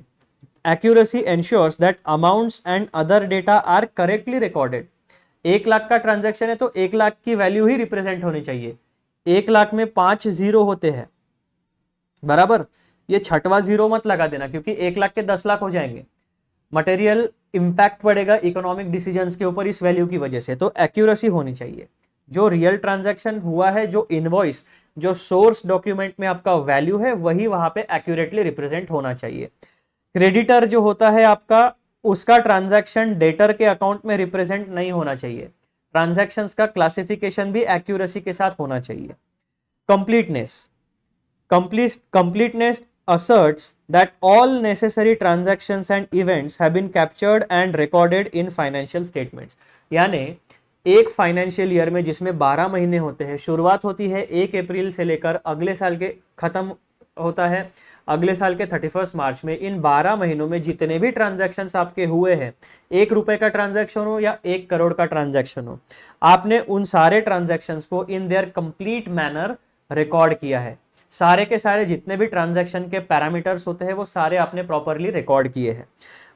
Accuracy ensures that amounts and other data are correctly recorded. 1 lakh का ट्रांजैक्शन है तो 1 लाख की वैल्यू ही रिप्रेजेंट होनी चाहिए। 1 लाख में 5 जीरो होते हैं, बराबर, ये छठवां जीरो मत लगा देना क्योंकि 1 लाख के 10 लाख हो जाएंगे, मटेरियल इंपैक्ट पड़ेगा इकोनॉमिक डिसीजंस के ऊपर इस वैल्यू की वजह से। तो एक्यूरेसी होनी चाहिए, जो रियल ट्रांजैक्शन हुआ है, जो इनवॉइस, जो सोर्स डॉक्यूमेंट में आपका वैल्यू है वही वहां पे एक्यूरेटली रिप्रेजेंट होना चाहिए। क्रेडिटर जो होता है आपका, उसका ट्रांजैक्शन डेटर के अकाउंट में रिप्रेजेंट नहीं होना चाहिए। ट्रांजैक्शंस का क्लासिफिकेशन भी एक्यूरेसी के साथ होना चाहिए। Completeness, completeness asserts that all necessary transactions and events have been captured and recorded in financial statements. यानी एक फाइनेंशियल ईयर में जिसमें 12 महीने होते हैं, शुरुआत होती है 1 अप्रैल से लेकर अगले साल के खत्म होता है अगले साल के 31 मार्च में, इन 12 महीनों में जितने भी ट्रांजैक्शंस आपके हुए हैं, 1 रुपए का ट्रांजैक्शन हो या 1 करोड़ का ट्रांजैक्शन हो, आपने उन सारे ट्रांजैक्शंस को in their complete manner record किया है। सारे के सारे जितने भी ट्रांजैक्शन के पैरामीटर्स होते हैं वो सारे आपने प्रॉपरली रिकॉर्ड किए हैं।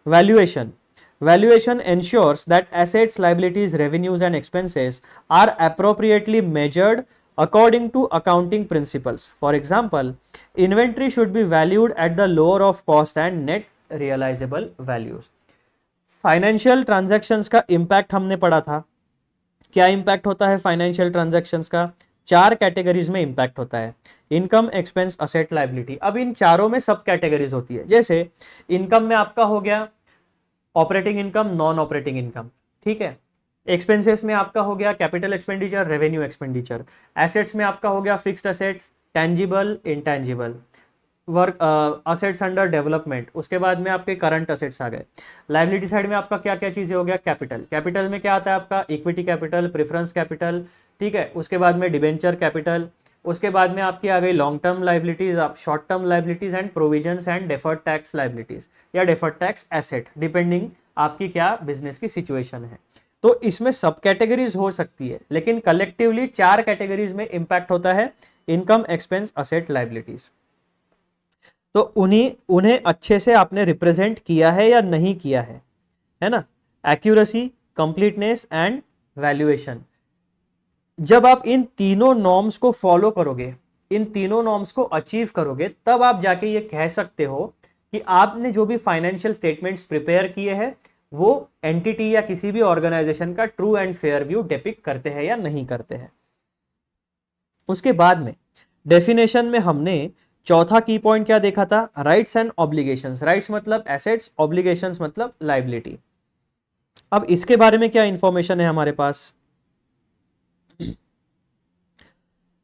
Valuation Valuation ensures that assets, liabilities, revenues and expenses are appropriately measured according to accounting principles. For example, inventory should be valued at the lower of cost and net realizable values. Financial transactions का impact हमने पढ़ा था। क्या impact होता है financial transactions का? 4 कैटेगरीज में इंपैक्ट होता है, इनकम, एक्सपेंस, असेट, लाइबिलिटी। अब इन चारों में सब कैटेगरीज होती है। जैसे इनकम में आपका हो गया operating income, non operating income, ठीक है। एक्सपेंसेस में आपका हो गया capital expenditure, revenue expenditure. Assets में आपका हो गया fixed assets, tangible, intangible, work assets under development, उसके बाद में आपके करंट असेट्स आ गए। लाइबिलिटी साइड में आपका क्या क्या चीजें हो गया, कैपिटल। कैपिटल में क्या आता है आपका, इक्विटी कैपिटल, प्रेफरेंस कैपिटल, ठीक है। उसके बाद में डिबेंचर कैपिटल, उसके बाद में आपकी आ गई लॉन्ग टर्म लाइबिलिटीज, आप short term liabilities and provisions and deferred tax liabilities या डेफर्ड टैक्स एसेट, डिपेंडिंग आपकी क्या बिजनेस की सिचुएशन है। तो इसमें सब कैटेगरीज हो सकती है, लेकिन कलेक्टिवली 4 कैटेगरीज में इंपैक्ट होता है, इनकम, एक्सपेंस, असेट, लाइबिलिटीज। तो उन्हें अच्छे से आपने रिप्रेजेंट किया है या नहीं किया है ना। Accuracy, completeness and valuation. जब आप इन तीनों नॉर्म्स को फॉलो करोगे, इन तीनों नॉर्म्स को अचीव करोगे, तब आप जाके ये कह सकते हो कि आपने जो भी फाइनेंशियल स्टेटमेंट्स प्रिपेयर किए हैं वो एंटिटी या किसी भी ऑर्गेनाइजेशन का true and fair view depict करते हैं या नहीं करते हैं। उसके बाद में डेफिनेशन में हमने चौथा की पॉइंट क्या देखा था, राइट्स एंड ऑब्लिगेशंस। राइट्स मतलब एसेट्स, ऑब्लिगेशंस मतलब लाइबिलिटी। अब इसके बारे में क्या इंफॉर्मेशन है हमारे पास।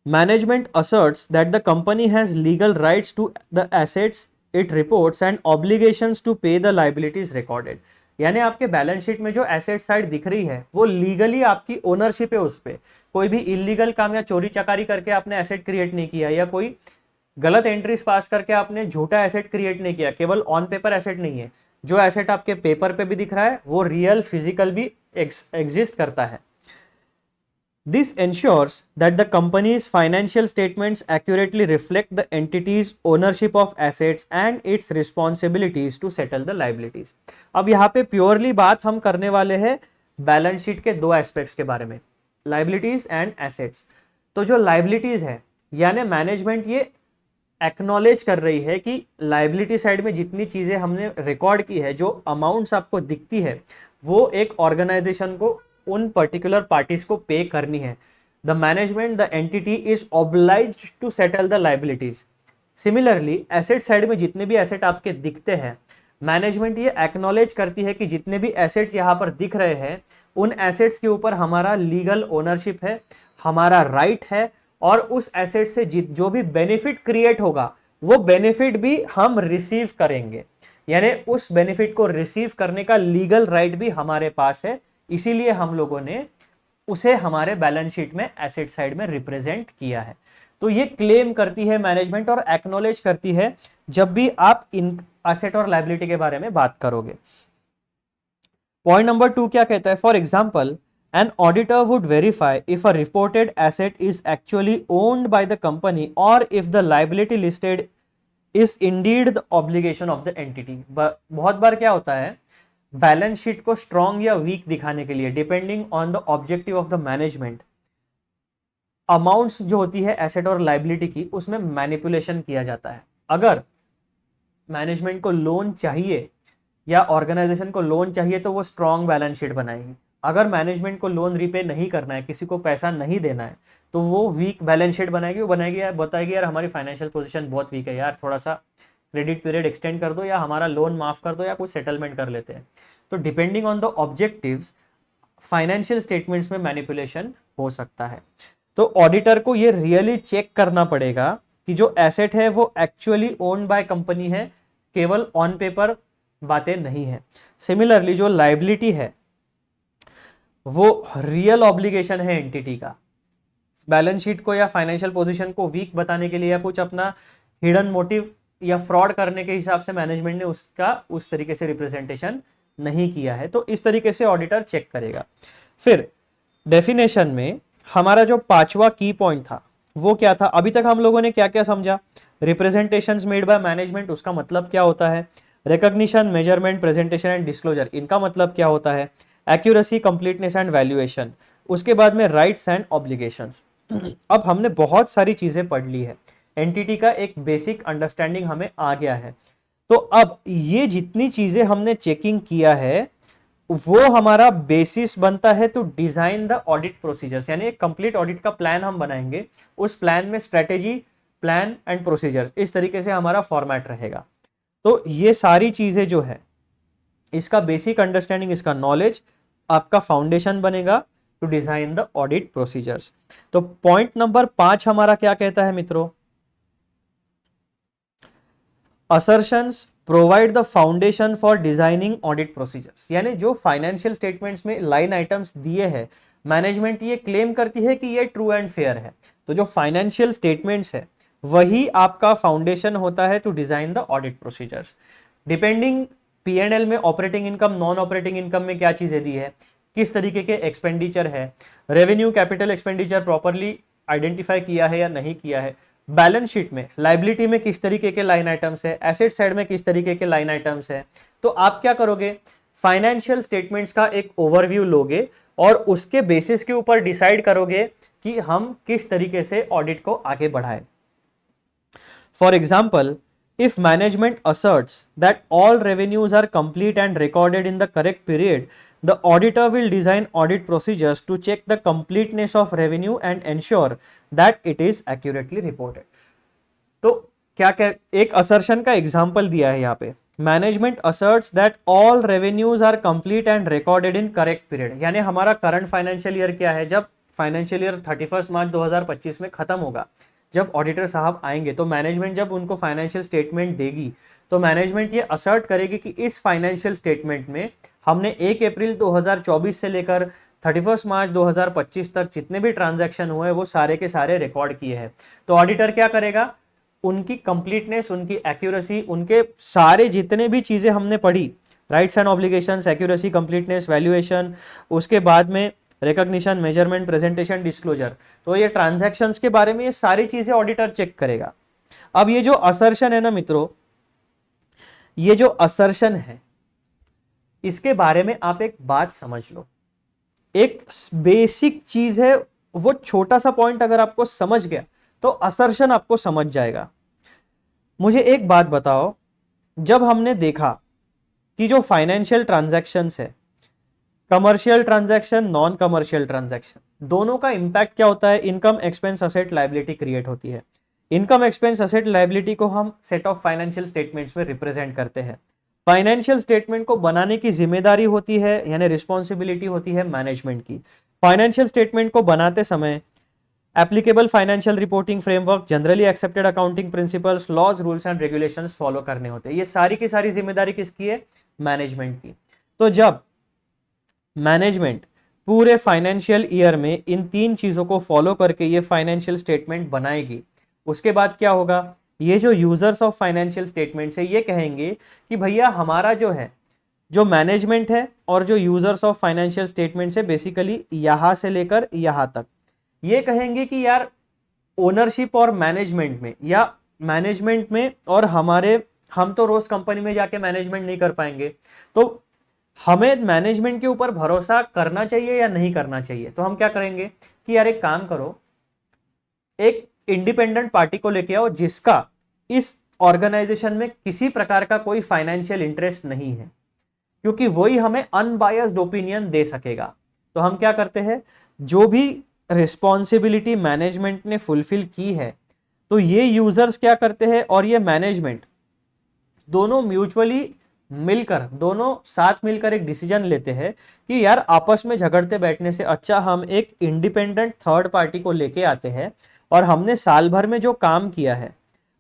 Management asserts that the company has legal rights to the assets it reports and obligations to pay the liabilities recorded. यानी आपके बैलेंस शीट में जो एसेट साइड दिख रही है वो लीगली आपकी ओनरशिप है उस पे। कोई भी इलीगल काम या चोरी चकारी करके आपने एसेट क्रिएट नहीं किया, या कोई गलत एंट्रीज पास करके आपने झूठा एसेट क्रिएट नहीं किया। केवल ऑन पेपर एसेट नहीं है, जो एसेट आपके पेपर पे भी दिख रहा है वो रियल फिजिकल भी एग्जिस्ट करता है। This ensures that the company's financial statements accurately reflect the entity's ownership of assets and its responsibilities to settle the liabilities. अब यहाँ पे प्योरली बात हम करने वाले हैं बैलेंस शीट के 2 एस्पेक्ट्स के बारे में, लाइबिलिटीज एंड एसेट्स। तो जो लाइबिलिटीज है, यानी मैनेजमेंट ये एक्नॉलेज कर रही है कि लाइबिलिटी साइड में जितनी चीजें हमने रिकॉर्ड की है, जो अमाउंट्स आपको दिखती है, वो एक ऑर्गेनाइजेशन को उन पर्टिकुलर पार्टीज को पे करनी है। The management, the entity is obliged to settle the liabilities. Similarly asset side में जितने भी एसेट आपके दिखते हैं, मैनेजमेंट ये एक्नॉलेज करती है कि जितने भी एसेट्स यहाँ पर दिख रहे हैं, उन एसेट्स के ऊपर हमारा लीगल ओनरशिप है, हमारा राइट है, और उस एसेट से जो भी बेनिफिट क्रिएट होगा वो बेनिफिट भी हम रिसीव करेंगे। यानी उस बेनिफिट को रिसीव करने का लीगल राइट भी हमारे पास है, इसीलिए हम लोगों ने उसे हमारे बैलेंस शीट में एसेट साइड में रिप्रेजेंट किया है। तो ये क्लेम करती है मैनेजमेंट और एक्नॉलेज करती है जब भी आप इन एसेट और लायबिलिटी के बारे में बात करोगे। पॉइंट नंबर 2 क्या कहता है, for example an auditor would verify if a reported asset is actually owned by the company or if the liability listed is indeed the obligation of the entity। बहुत बार क्या होता है, बैलेंस शीट को स्ट्रॉन्ग या वीक दिखाने के लिए depending on the objective of the management, amounts जो होती है एसेट और लाइबिलिटी की, उसमें मैनिपुलेशन किया जाता है। अगर मैनेजमेंट को लोन चाहिए या ऑर्गेनाइजेशन को लोन चाहिए तो वो स्ट्रॉन्ग बैलेंस शीट बनाएगी। अगर मैनेजमेंट को लोन रिपे नहीं करना है, किसी को पैसा नहीं देना है, तो वो वीक बैलेंस शीट बनाएगी। वो बनाएगी यार, बताएगी यार हमारी फाइनेंशियल पोजीशन बहुत वीक है यार, थोड़ा सा क्रेडिट पीरियड एक्सटेंड कर दो या हमारा लोन माफ कर दो या कोई सेटलमेंट कर लेते हैं। तो depending on the objectives financial statements में मैनिपुलेशन हो सकता है। तो ऑडिटर को ये रियली चेक करना पड़ेगा कि जो एसेट है वो एक्चुअली ओन्ड बाय कंपनी है, केवल ऑन पेपर बातें नहीं है। सिमिलरली जो लायबिलिटी है वो रियल ऑब्लिगेशन है एंटिटी का। बैलेंस शीट को या फाइनेंशियल पोजीशन को वीक बताने के लिए या कुछ अपना हिडन मोटिव या फ्रॉड करने के हिसाब से मैनेजमेंट ने उसका उस तरीके से रिप्रेजेंटेशन नहीं किया है, तो इस तरीके से ऑडिटर चेक करेगा। फिर डेफिनेशन में हमारा जो पांचवा की पॉइंट था वो क्या था? अभी तक हम लोगों ने क्या क्या समझा? रिप्रेजेंटेशंस मेड बाय मैनेजमेंट, उसका मतलब क्या होता है? Recognition, measurement, presentation and disclosure, इनका मतलब क्या होता है? एक्यूरेसी, कंप्लीटनेस एंड वैल्यूएशन, उसके बाद में राइट्स एंड ऑब्लिगेशंस। अब हमने बहुत सारी चीजें पढ़ ली है, एंटिटी का एक बेसिक अंडरस्टैंडिंग हमें आ गया है। तो अब ये जितनी चीजें हमने चेकिंग किया है वो हमारा बेसिस बनता है to design the audit procedures, यानी एक कंप्लीट ऑडिट का प्लान हम बनाएंगे। उस प्लान में स्ट्रेटेजी, प्लान एंड प्रोसीजर, इस तरीके से हमारा फॉर्मेट रहेगा। तो ये सारी चीजें जो है, इसका बेसिक अंडरस्टैंडिंग, इसका नॉलेज आपका फाउंडेशन बनेगा to design the audit procedures. तो पॉइंट नंबर 5 हमारा क्या कहता है मित्रों? Assertions provide the foundation for designing audit procedures, यानी जो फाइनेंशियल स्टेटमेंट्स में लाइन आइटम्स दिए हैं, मैनेजमेंट ये क्लेम करती है कि ये ट्रू एंड फेयर है। तो जो फाइनेंशियल स्टेटमेंट्स है वही आपका फाउंडेशन होता है to design the audit procedures. Depending P&L में operating income, non operating income में क्या चीजें दी है, किस तरीके के एक्सपेंडिचर है, revenue, capital expenditure properly identify किया है या नहीं किया है, बैलेंस शीट में लायबिलिटी में किस तरीके के लाइन आइटम्स है, एसेट साइड में किस तरीके के लाइन आइटम्स है। तो आप क्या करोगे? फाइनेंशियल स्टेटमेंट्स का एक ओवरव्यू लोगे और उसके बेसिस के ऊपर डिसाइड करोगे कि हम किस तरीके से ऑडिट को आगे बढ़ाएं। For example, if management asserts that all revenues are complete and recorded in the correct period, the auditor will design audit procedures to check the completeness of revenue and ensure that it is accurately reported. तो क्या क्या एक assertion का example दिया है यहाँ पे, management asserts that all revenues are complete and recorded in correct period, यानी हमारा करंट फाइनेंशियल ईयर क्या है? जब फाइनेंशियल ईयर 31 मार्च 2025 में खत्म होगा, जब ऑडिटर साहब आएंगे तो मैनेजमेंट जब उनको फाइनेंशियल स्टेटमेंट देगी तो मैनेजमेंट ये असर्ट करेगी कि इस फाइनेंशियल स्टेटमेंट में हमने 1 अप्रैल 2024 से लेकर 31 मार्च 2025 तक जितने भी ट्रांजैक्शन हुए वो सारे के सारे रिकॉर्ड किए हैं। तो ऑडिटर क्या करेगा? उनकी कंप्लीटनेस, उनकी एक्यूरेसी, उनके सारे जितने भी चीजें हमने पढ़ी, rights and obligations, accuracy, completeness, valuation, उसके बाद में रिकॉग्निशन, मेजरमेंट, प्रेजेंटेशन, डिस्क्लोजर, तो ये ट्रांजैक्शंस के बारे में ये सारी चीजें ऑडिटर चेक करेगा। अब ये जो असर्शन है ना मित्रों, ये जो असर्शन है इसके बारे में आप एक बात समझ लो। एक बेसिक चीज है, वो छोटा सा पॉइंट अगर आपको समझ गया तो असर्शन आपको समझ जाएगा। मुझे एक बात बताओ, जब हमने देखा कि जो फाइनेंशियल ट्रांजैक्शंस है, commercial transaction, non commercial transaction, दोनों का इंपैक्ट क्या होता है? Income, expense, asset, liability create होती है। इनकम, एक्सपेंस, असेट, लायबिलिटी को हम सेट ऑफ फाइनेंशियल स्टेटमेंट्स में रिप्रेजेंट करते हैं। फाइनेंशियल स्टेटमेंट को बनाने की जिम्मेदारी होती है, यानी रिस्पॉन्सिबिलिटी होती है मैनेजमेंट की। फाइनेंशियल स्टेटमेंट को बनाते समय applicable financial reporting framework, generally accepted accounting principles, laws, rules and regulations follow करने होते हैं। ये सारी की सारी जिम्मेदारी किसकी है? मैनेजमेंट की। तो जब मैनेजमेंट पूरे फाइनेंशियल ईयर में इन 3 चीजों को फॉलो करके ये फाइनेंशियल स्टेटमेंट बनाएगी, उसके बाद क्या होगा? ये जो यूजर्स ऑफ फाइनेंशियल स्टेटमेंट्स है ये कहेंगे कि भैया हमारा जो है, जो मैनेजमेंट है और जो यूजर्स ऑफ फाइनेंशियल स्टेटमेंट्स है, बेसिकली यहां से लेकर यहां तक, ये कहेंगे कि यार ओनरशिप और मैनेजमेंट में, या मैनेजमेंट में और हम तो रोज कंपनी में जाके मैनेजमेंट नहीं कर पाएंगे, तो हमें मैनेजमेंट के ऊपर भरोसा करना चाहिए या नहीं करना चाहिए। तो हम क्या करेंगे कि यार एक काम करो, एक इंडिपेंडेंट पार्टी को लेके आओ जिसका इस ऑर्गेनाइजेशन में किसी प्रकार का कोई फाइनेंशियल इंटरेस्ट नहीं है, क्योंकि वही हमें अनबायस्ड ओपिनियन दे सकेगा। तो हम क्या करते हैं, जो भी रिस्पॉन्सिबिलिटी मैनेजमेंट ने फुलफिल की है, तो ये यूजर्स क्या करते हैं और ये मैनेजमेंट दोनों म्यूचुअली मिलकर, दोनों साथ मिलकर एक डिसीजन लेते हैं कि यार आपस में झगड़ते बैठने से अच्छा हम एक इंडिपेंडेंट थर्ड पार्टी को लेके आते हैं और हमने साल भर में जो काम किया है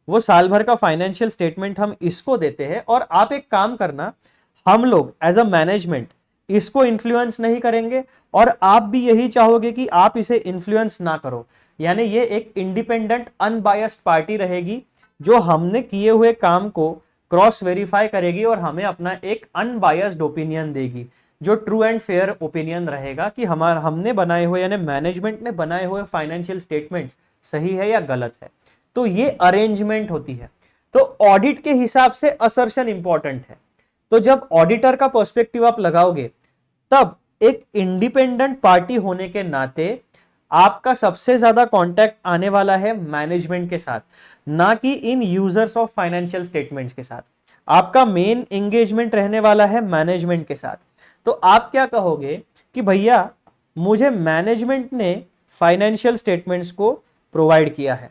वो साल भर का फाइनेंशियल स्टेटमेंट हम इसको देते हैं, और आप एक काम करना, हम लोग एज अ मैनेजमेंट इसको इन्फ्लुएंस नहीं करेंगे, और आप भी यही चाहोगे कि आप इसे इन्फ्लुएंस ना करो। यानी ये एक इंडिपेंडेंट अनबायस्ड पार्टी रहेगी जो हमने किए हुए काम को क्रॉस वेरीफाई करेगी और हमें अपना एक अनबायस्ड ओपिनियन देगी, जो ट्रू एंड फेयर ओपिनियन रहेगा कि हमने बनाए हुए यानी मैनेजमेंट ने बनाए हुए फाइनेंशियल स्टेटमेंट्स सही है या गलत है। तो ये अरेंजमेंट होती है। तो ऑडिट के हिसाब से असर्शन इंपॉर्टेंट है। तो जब ऑडिटर का पर्सपेक्टिव आप लगाओगे, तब एक इंडिपेंडेंट पार्टी होने के नाते आपका सबसे ज्यादा कांटेक्ट आने वाला है मैनेजमेंट के साथ, ना कि इन यूजर्स ऑफ फाइनेंशियल स्टेटमेंट्स के साथ। आपका मेन एंगेजमेंट रहने वाला है मैनेजमेंट के साथ। तो आप क्या कहोगे कि भैया मुझे मैनेजमेंट ने फाइनेंशियल स्टेटमेंट्स को प्रोवाइड किया है,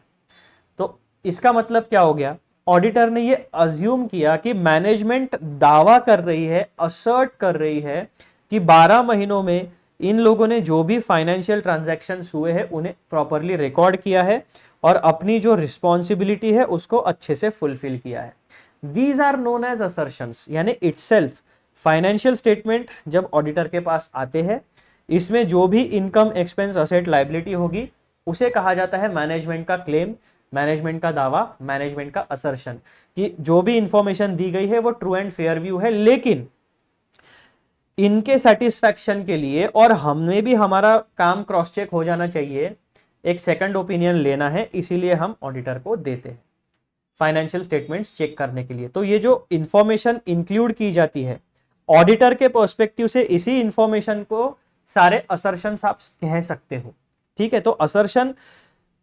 तो इसका मतलब क्या हो गया, ऑडिटर ने ये अज्यूम किया कि मैनेजमेंट दावा कर रही है, असर्ट कर रही है कि 12 महीनों में इन लोगों ने जो भी फाइनेंशियल ट्रांजैक्शंस हुए हैं उन्हें प्रॉपरली रिकॉर्ड किया है और अपनी जो रिस्पॉन्सिबिलिटी है उसको अच्छे से फुलफिल किया है। These are known as assertions. यानी इटसेल्फ फाइनेंशियल स्टेटमेंट जब ऑडिटर के पास आते हैं, इसमें जो भी इनकम, एक्सपेंस, असेट, लायबिलिटी होगी उसे कहा जाता है मैनेजमेंट का क्लेम, मैनेजमेंट का दावा, मैनेजमेंट का असर्शन, कि जो भी इंफॉर्मेशन दी गई है वो ट्रू एंड फेयर व्यू है। लेकिन इनके सेटिस्फैक्शन के लिए और हमें भी हमारा काम क्रॉस चेक हो जाना चाहिए, एक सेकंड ओपिनियन लेना है, इसीलिए हम ऑडिटर को देते हैं फाइनेंशियल स्टेटमेंट्स चेक करने के लिए। तो ये जो इंफॉर्मेशन इंक्लूड की जाती है ऑडिटर के पर्सपेक्टिव से, इसी इंफॉर्मेशन को सारे असर्शंस आप कह सकते हो। ठीक है, तो असर्शन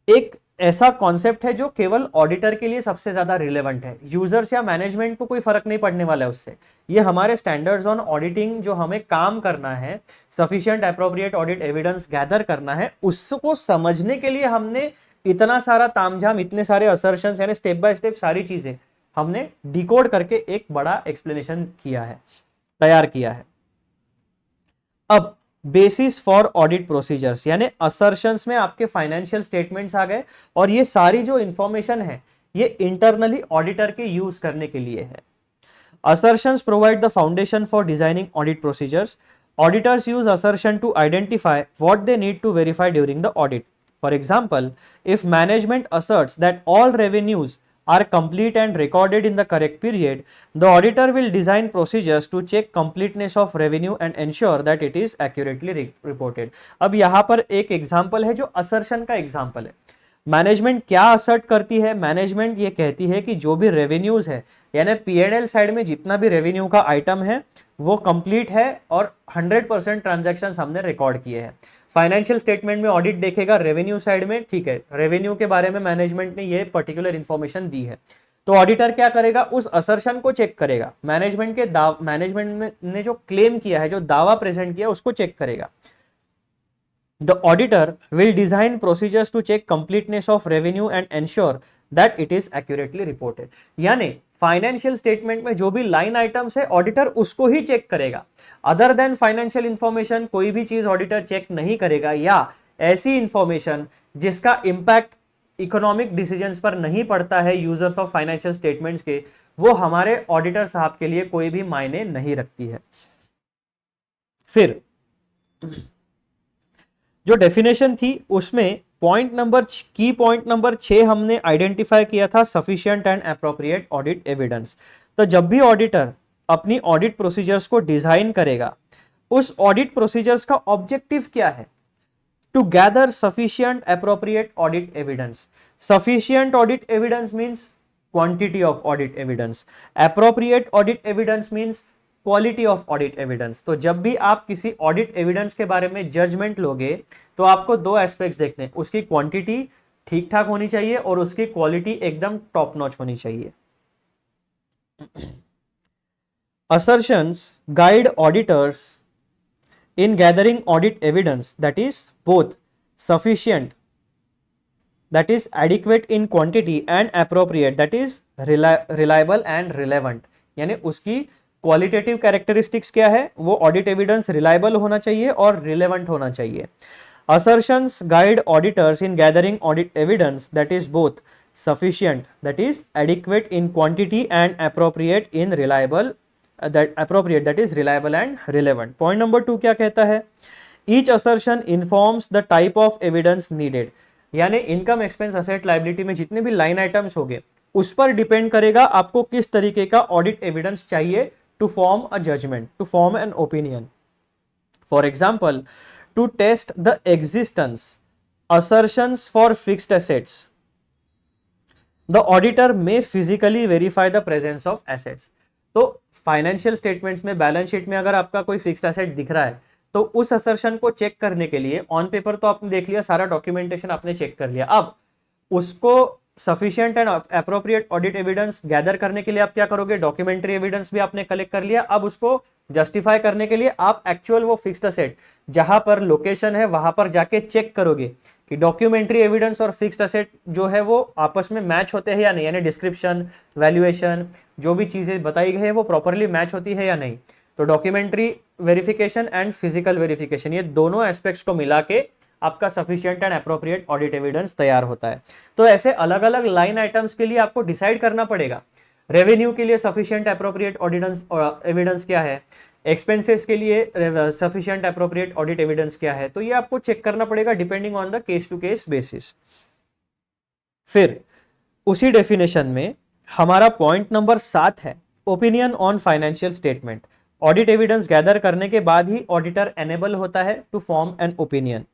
एक ऐसा कॉन्सेप्ट है जो केवल ऑडिटर के लिए सबसे ज्यादा रिलेवेंट है। यूजर्स या मैनेजमेंट को कोई फर्क नहीं पड़ने वाला है उससे। ये हमारे स्टैंडर्ड्स ऑन ऑडिटिंग जो हमें काम करना है, sufficient appropriate audit evidence gather करना है, उसको समझने के लिए हमने इतना सारा तामझाम, इतने सारे असर्शंस यानी स्टेप बाय स्टेप सारी चीजें हमने डिकोड करके एक बड़ा एक्सप्लेनेशन किया है, तैयार किया है। अब बेसिस फॉर ऑडिट प्रोसीजर्स, यानी असर्शंस में आपके फाइनेंशियल स्टेटमेंट्स आ गए, और ये सारी जो इंफॉर्मेशन है ये इंटरनली ऑडिटर के यूज करने के लिए है। Assertions provide the foundation for designing audit procedures. Auditors use assertion to identify what they need to verify during the audit. For example, if management asserts that all revenues are complete and recorded in the correct period, the auditor will design procedures to check completeness of revenue and ensure that it is accurately reported. अब यहाँ पर एक एग्जाम्पल है जो असर्शन का एग्जाम्पल है। मैनेजमेंट क्या असर्ट करती है, मैनेजमेंट ये कहती है कि जो भी रेवेन्यूज है, यानी P&L साइड में जितना भी रेवेन्यू का आइटम है वो कंप्लीट है और 100% ट्रांजैक्शंस हमने रिकॉर्ड किए हैं। फाइनेंशियल स्टेटमेंट में ऑडिट देखेगा रेवेन्यू साइड में, ठीक है, रेवेन्यू के बारे में मैनेजमेंट ने ये पर्टिकुलर इंफॉर्मेशन दी है, तो ऑडिटर क्या करेगा, उस असर्शन को चेक करेगा, मैनेजमेंट ने जो क्लेम किया है, जो दावा प्रेजेंट किया उसको चेक करेगा। The auditor will design procedures to check completeness of revenue and ensure that it is accurately reported. यानी फाइनेंशियल स्टेटमेंट में जो भी लाइन आइटम्स है ऑडिटर उसको ही चेक करेगा। अदर देन फाइनेंशियल इंफॉर्मेशन कोई भी चीज ऑडिटर चेक नहीं करेगा, या ऐसी इंफॉर्मेशन जिसका इंपैक्ट इकोनॉमिक डिसीजंस पर नहीं पड़ता है यूजर्स ऑफ फाइनेंशियल स्टेटमेंट्स के, वो हमारे ऑडिटर साहब के लिए कोई भी मायने नहीं रखती है। फिर जो डेफिनेशन थी उसमें की पॉइंट नंबर 6 हमने आइडेंटिफाई किया था, sufficient and appropriate audit evidence. तो जब भी ऑडिटर अपनी ऑडिट प्रोसीजर्स को डिजाइन करेगा, उस ऑडिट प्रोसीजर्स का ऑब्जेक्टिव क्या है, to gather sufficient appropriate audit evidence. Sufficient audit evidence means quantity of audit evidence, appropriate audit evidence means quality of audit evidence. तो जब भी आप किसी ऑडिट एविडेंस के बारे में जजमेंट लोगे तो आपको दो एस्पेक्ट्स देखने हैं, उसकी क्वांटिटी ठीक ठाक होनी चाहिए और उसकी क्वालिटी एकदम टॉप नॉच होनी चाहिए। Assertions guide auditors in gathering audit evidence that is both sufficient, that is adequate in quantity, and appropriate, that is reliable and relevant। यानी उसकी क्वालिटेटिव कैरेक्टरिस्टिक्स क्या है, वो ऑडिट एविडेंस रिलायबल होना चाहिए और रिलेवेंट होना चाहिए। Assertions guide auditors in gathering audit evidence that is both sufficient, that is adequate in quantity and appropriate in reliable, that is reliable and relevant. Point number 2 क्या कहता है? Each assertion informs the type of evidence needed. यानी इनकम एक्सपेंस असेट लाइबिलिटी में जितने भी लाइन आइटम्स होंगे उस पर डिपेंड करेगा आपको किस तरीके का ऑडिट एविडेंस चाहिए to form a judgement, to form an opinion. For example, to test the existence assertions for fixed assets, the auditor may physically verify the presence of assets. तो फाइनेंशियल स्टेटमेंट्स में, बैलेंस शीट में अगर आपका कोई फिक्स्ड एसेट दिख रहा है तो उस असर्शन को चेक करने के लिए ऑन पेपर तो आपने देख लिया, सारा डॉक्यूमेंटेशन आपने चेक कर लिया, अब उसको sufficient and appropriate audit evidence gather करने के लिए आप क्या करोगे? डॉक्यूमेंट्री एविडेंस भी आपने कलेक्ट कर लिया. अब उसको जस्टिफाई करने के लिए आप एक्चुअल वो फिक्स्ड असेट जहां पर लोकेशन है वहां पर जाके चेक करोगे कि डॉक्यूमेंट्री एविडेंस और फिक्स्ड असेट जो है वो आपस में मैच होते हैं या नहीं, यानी डिस्क्रिप्शन, वैल्यूएशन, जो भी चीजें बताई गई है वो प्रॉपरली मैच होती है या नहीं. तो documentary verification and physical verification, ये दोनों एस्पेक्ट्स को मिला के आपका sufficient and appropriate audit evidence तैयार होता है. तो ऐसे अलग अलग लाइन आइटम्स के लिए आपको डिसाइड करना पड़ेगा. रेवेन्यू के लिए सफिशिएंट अप्रोप्रिएट ऑडिट एविडेंस क्या है, एक्सपेंसेस के लिए सफिशिएंट अप्रोप्रिएट ऑडिट एविडेंस क्या है, तो ये आपको चेक करना पड़ेगा depending on the case to case basis. फिर उसी डेफिनेशन में हमारा पॉइंट नंबर 7 है, opinion on financial statement. Audit evidence gather करने के बाद ही ऑडिटर एनेबल होता है to form an opinion.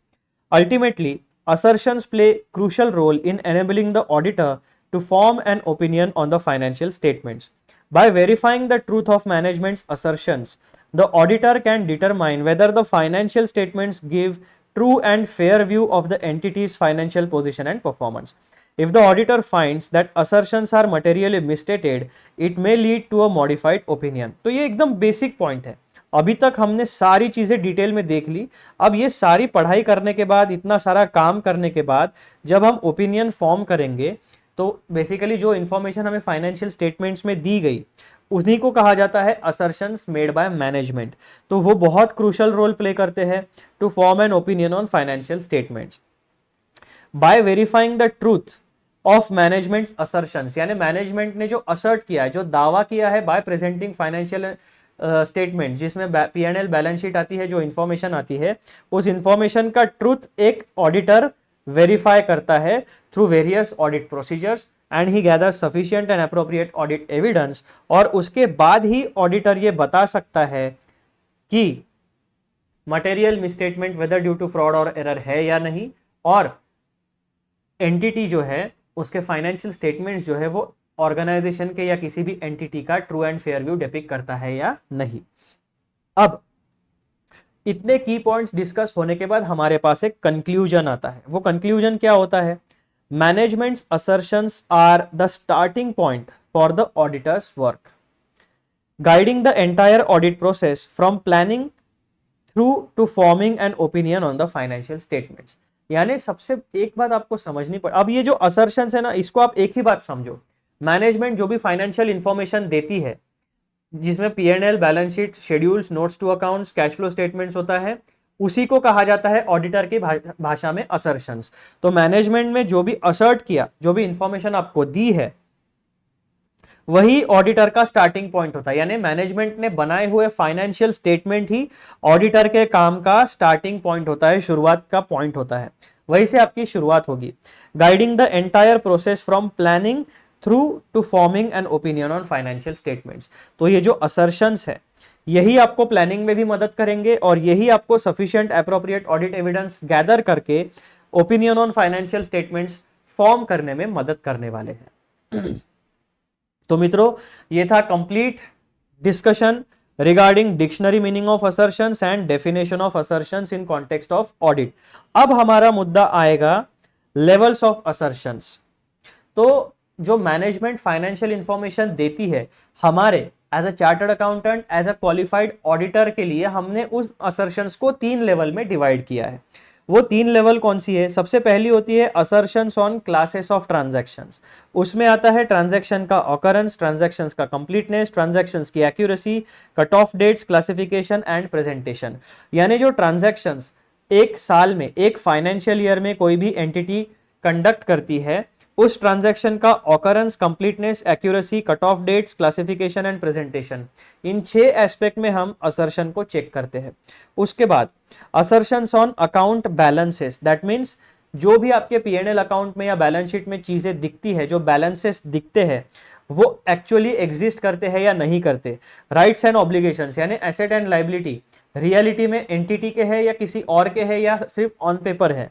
Ultimately, assertions play crucial role in enabling the auditor to form an opinion on the financial statements. By verifying the truth of management's assertions, the auditor can determine whether the financial statements give true and fair view of the entity's financial position and performance. If the auditor finds that assertions are materially misstated, it may lead to a modified opinion. तो ये एकदम बेसिक पॉइंट है. अभी तक हमने सारी चीजें डिटेल में देख ली. अब ये सारी पढ़ाई करने के बाद, इतना सारा काम करने के बाद जब हम ओपिनियन फॉर्म करेंगे तो बेसिकली जो इंफॉर्मेशन हमें फाइनेंशियल स्टेटमेंट्स में दी गई उन्हीं को कहा जाता है असर्शंस मेड बाय मैनेजमेंट. तो वो बहुत क्रूशल रोल प्ले करते हैं to form an opinion on financial statements. By verifying the truth of management's assertions, यानी मैनेजमेंट ने जो असर्ट किया है, जो दावा किया है बाय प्रेजेंटिंग फाइनेंशियल स्टेटमेंट, जिसमें P&L बैलेंस शीट आती है, जो इंफॉर्मेशन आती है, उस इंफॉर्मेशन का ट्रूथ एक ऑडिटर वेरीफाई करता है through various audit procedures and he gather sufficient and appropriate audit evidence. और उसके बाद ही ऑडिटर ये बता सकता है कि material misstatement whether due to fraud और एरर है या नहीं, और एंटिटी जो है उसके फाइनेंशियल स्टेटमेंट्स जो है वो ऑर्गेनाइजेशन के या किसी भी एंटिटी का true and fair view depict करता है या नहीं. अब इतने की पॉइंट्स डिस्कस होने के बाद हमारे पास एक कंक्लूजन आता है. वो कंक्लूजन क्या होता है? Management's assertions are the starting point for the auditor's work, guiding the entire audit process from planning through to forming an opinion on the financial statements. यानी सबसे एक बात आपको समझनी पड़े. अब ये जो असर्शंस है ना, इसको आप एक ही बात समझो. मैनेजमेंट जो भी फाइनेंशियल इंफॉर्मेशन देती है, जिसमें P&L, balance sheet, schedules, notes to accounts, cash flow statements होता है, उसी को कहा जाता है ऑडिटर की भाषा में असर्शंस. तो मैनेजमेंट में जो भी असर्ट किया, जो भी इंफॉर्मेशन आपको दी है, वही ऑडिटर का स्टार्टिंग पॉइंट होता है. यानी मैनेजमेंट ने बनाए हुए फाइनेंशियल स्टेटमेंट ही ऑडिटर के काम का स्टार्टिंग पॉइंट होता है, शुरुआत का पॉइंट होता है. वहीं से आपकी शुरुआत होगी. Guiding the entire process from planning through to forming an opinion on financial statements. तो ये जो असर्शंस है यही आपको प्लानिंग में भी मदद करेंगे और यही आपको sufficient appropriate audit evidence gather करके opinion on financial statements form करने में मदद करने वाले हैं. तो मित्रों, ये था complete discussion regarding dictionary meaning of assertions and definition of assertions in context of audit. अब हमारा मुद्दा आएगा लेवल्स ऑफ असर्शंस. तो जो मैनेजमेंट फाइनेंशियल इंफॉर्मेशन देती है, हमारे as a chartered accountant, as a qualified auditor के लिए हमने उस असर्शंस को 3 लेवल में डिवाइड किया है. वो 3 लेवल कौन सी है? सबसे पहली होती है assertions on classes of transactions. उसमें आता है ट्रांजैक्शन का ऑकरेंस, ट्रांजैक्शंस का कंप्लीटनेस, ट्रांजैक्शंस की accuracy, cut off dates, classification and presentation. यानी जो ट्रांजैक्शंस एक साल में, एक फाइनेंशियल ईयर में कोई भी एंटिटी कंडक्ट करती है, उस ट्रांजैक्शन का occurrence, completeness, accuracy, cut off dates, classification and presentation, इन 6 एस्पेक्ट में हम असर्शन को चेक करते हैं। उसके बाद assertions on account balances, that means जो भी आपके P&L अकाउंट में या बैलेंस शीट में चीजें दिखती है, जो बैलेंसेस दिखते हैं वो एक्चुअली एग्जिस्ट करते हैं या नहीं करते। राइट्स एंड ऑब्लिगेशंस यानी एसेट एंड लायबिलिटी रियलिटी में एंटिटी के है या किसी और के है या सिर्फ ऑन पेपर है।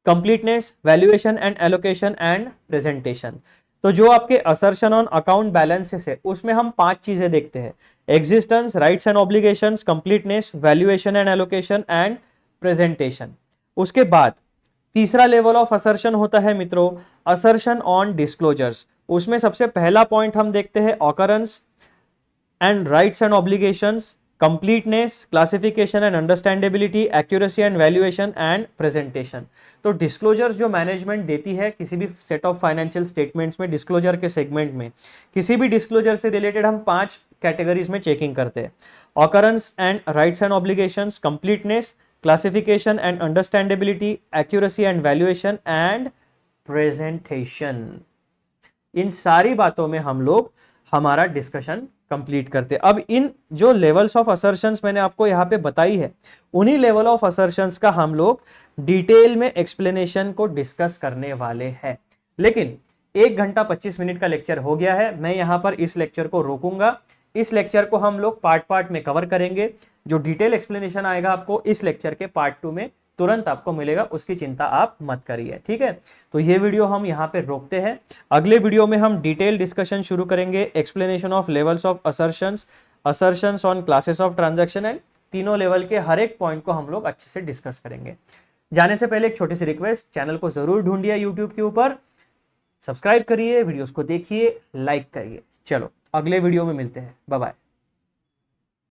Completeness, valuation and allocation and presentation. तो जो आपके असर्शन ऑन अकाउंट बैलेंसेस है उसमें हम 5 चीजें देखते हैं, existence, rights and obligations, completeness, valuation and allocation and presentation. उसके बाद तीसरा लेवल ऑफ असर्शन होता है मित्रों असर्शन ऑन डिस्क्लोजर्स। उसमें सबसे पहला पॉइंट हम देखते हैं occurrence and rights and obligations, completeness, classification and understandability, accuracy and valuation and presentation. तो डिस्क्लोजर्स जो मैनेजमेंट देती है किसी भी सेट ऑफ फाइनेंशियल स्टेटमेंट्स में, डिस्क्लोजर के सेगमेंट में किसी भी डिस्क्लोजर से रिलेटेड हम 5 कैटेगरीज में चेकिंग करते हैं, occurrence and rights and obligations, completeness, classification and understandability, accuracy and valuation and presentation. इन सारी बातों में हम लोग हमारा डिस्कशन कंप्लीट करते हैं। अब इन जो लेवल्स ऑफ असर्शंस मैंने आपको यहाँ पे बताई है, उन्हीं लेवल ऑफ असर्शंस का हम लोग डिटेल में एक्सप्लेनेशन को डिस्कस करने वाले हैं। लेकिन 1 घंटा 25 मिनट का लेक्चर हो गया है, मैं यहाँ पर इस लेक्चर को रोकूंगा। इस लेक्चर को हम लोग पार्ट पार्ट में कवर करेंगे। जो डिटेल एक्सप्लेनेशन आएगा आपको इस लेक्चर के पार्ट 2 में तुरंत आपको मिलेगा, उसकी चिंता आप मत करिए, ठीक है। तो ये वीडियो हम यहाँ पे रोकते हैं। अगले वीडियो में हम डिटेल डिस्कशन शुरू करेंगे, explanation of levels of assertions, assertions on classes of transaction and तीनों लेवल के हर एक पॉइंट को हम लोग अच्छे से डिस्कस करेंगे। जाने से पहले एक छोटी सी रिक्वेस्ट, चैनल को जरूर ढूंढिए यूट्यूब के ऊपर, सब्सक्राइब करिए, वीडियोस को देखिए, लाइक करिए। चलो अगले वीडियो में मिलते हैं, बाय बाय।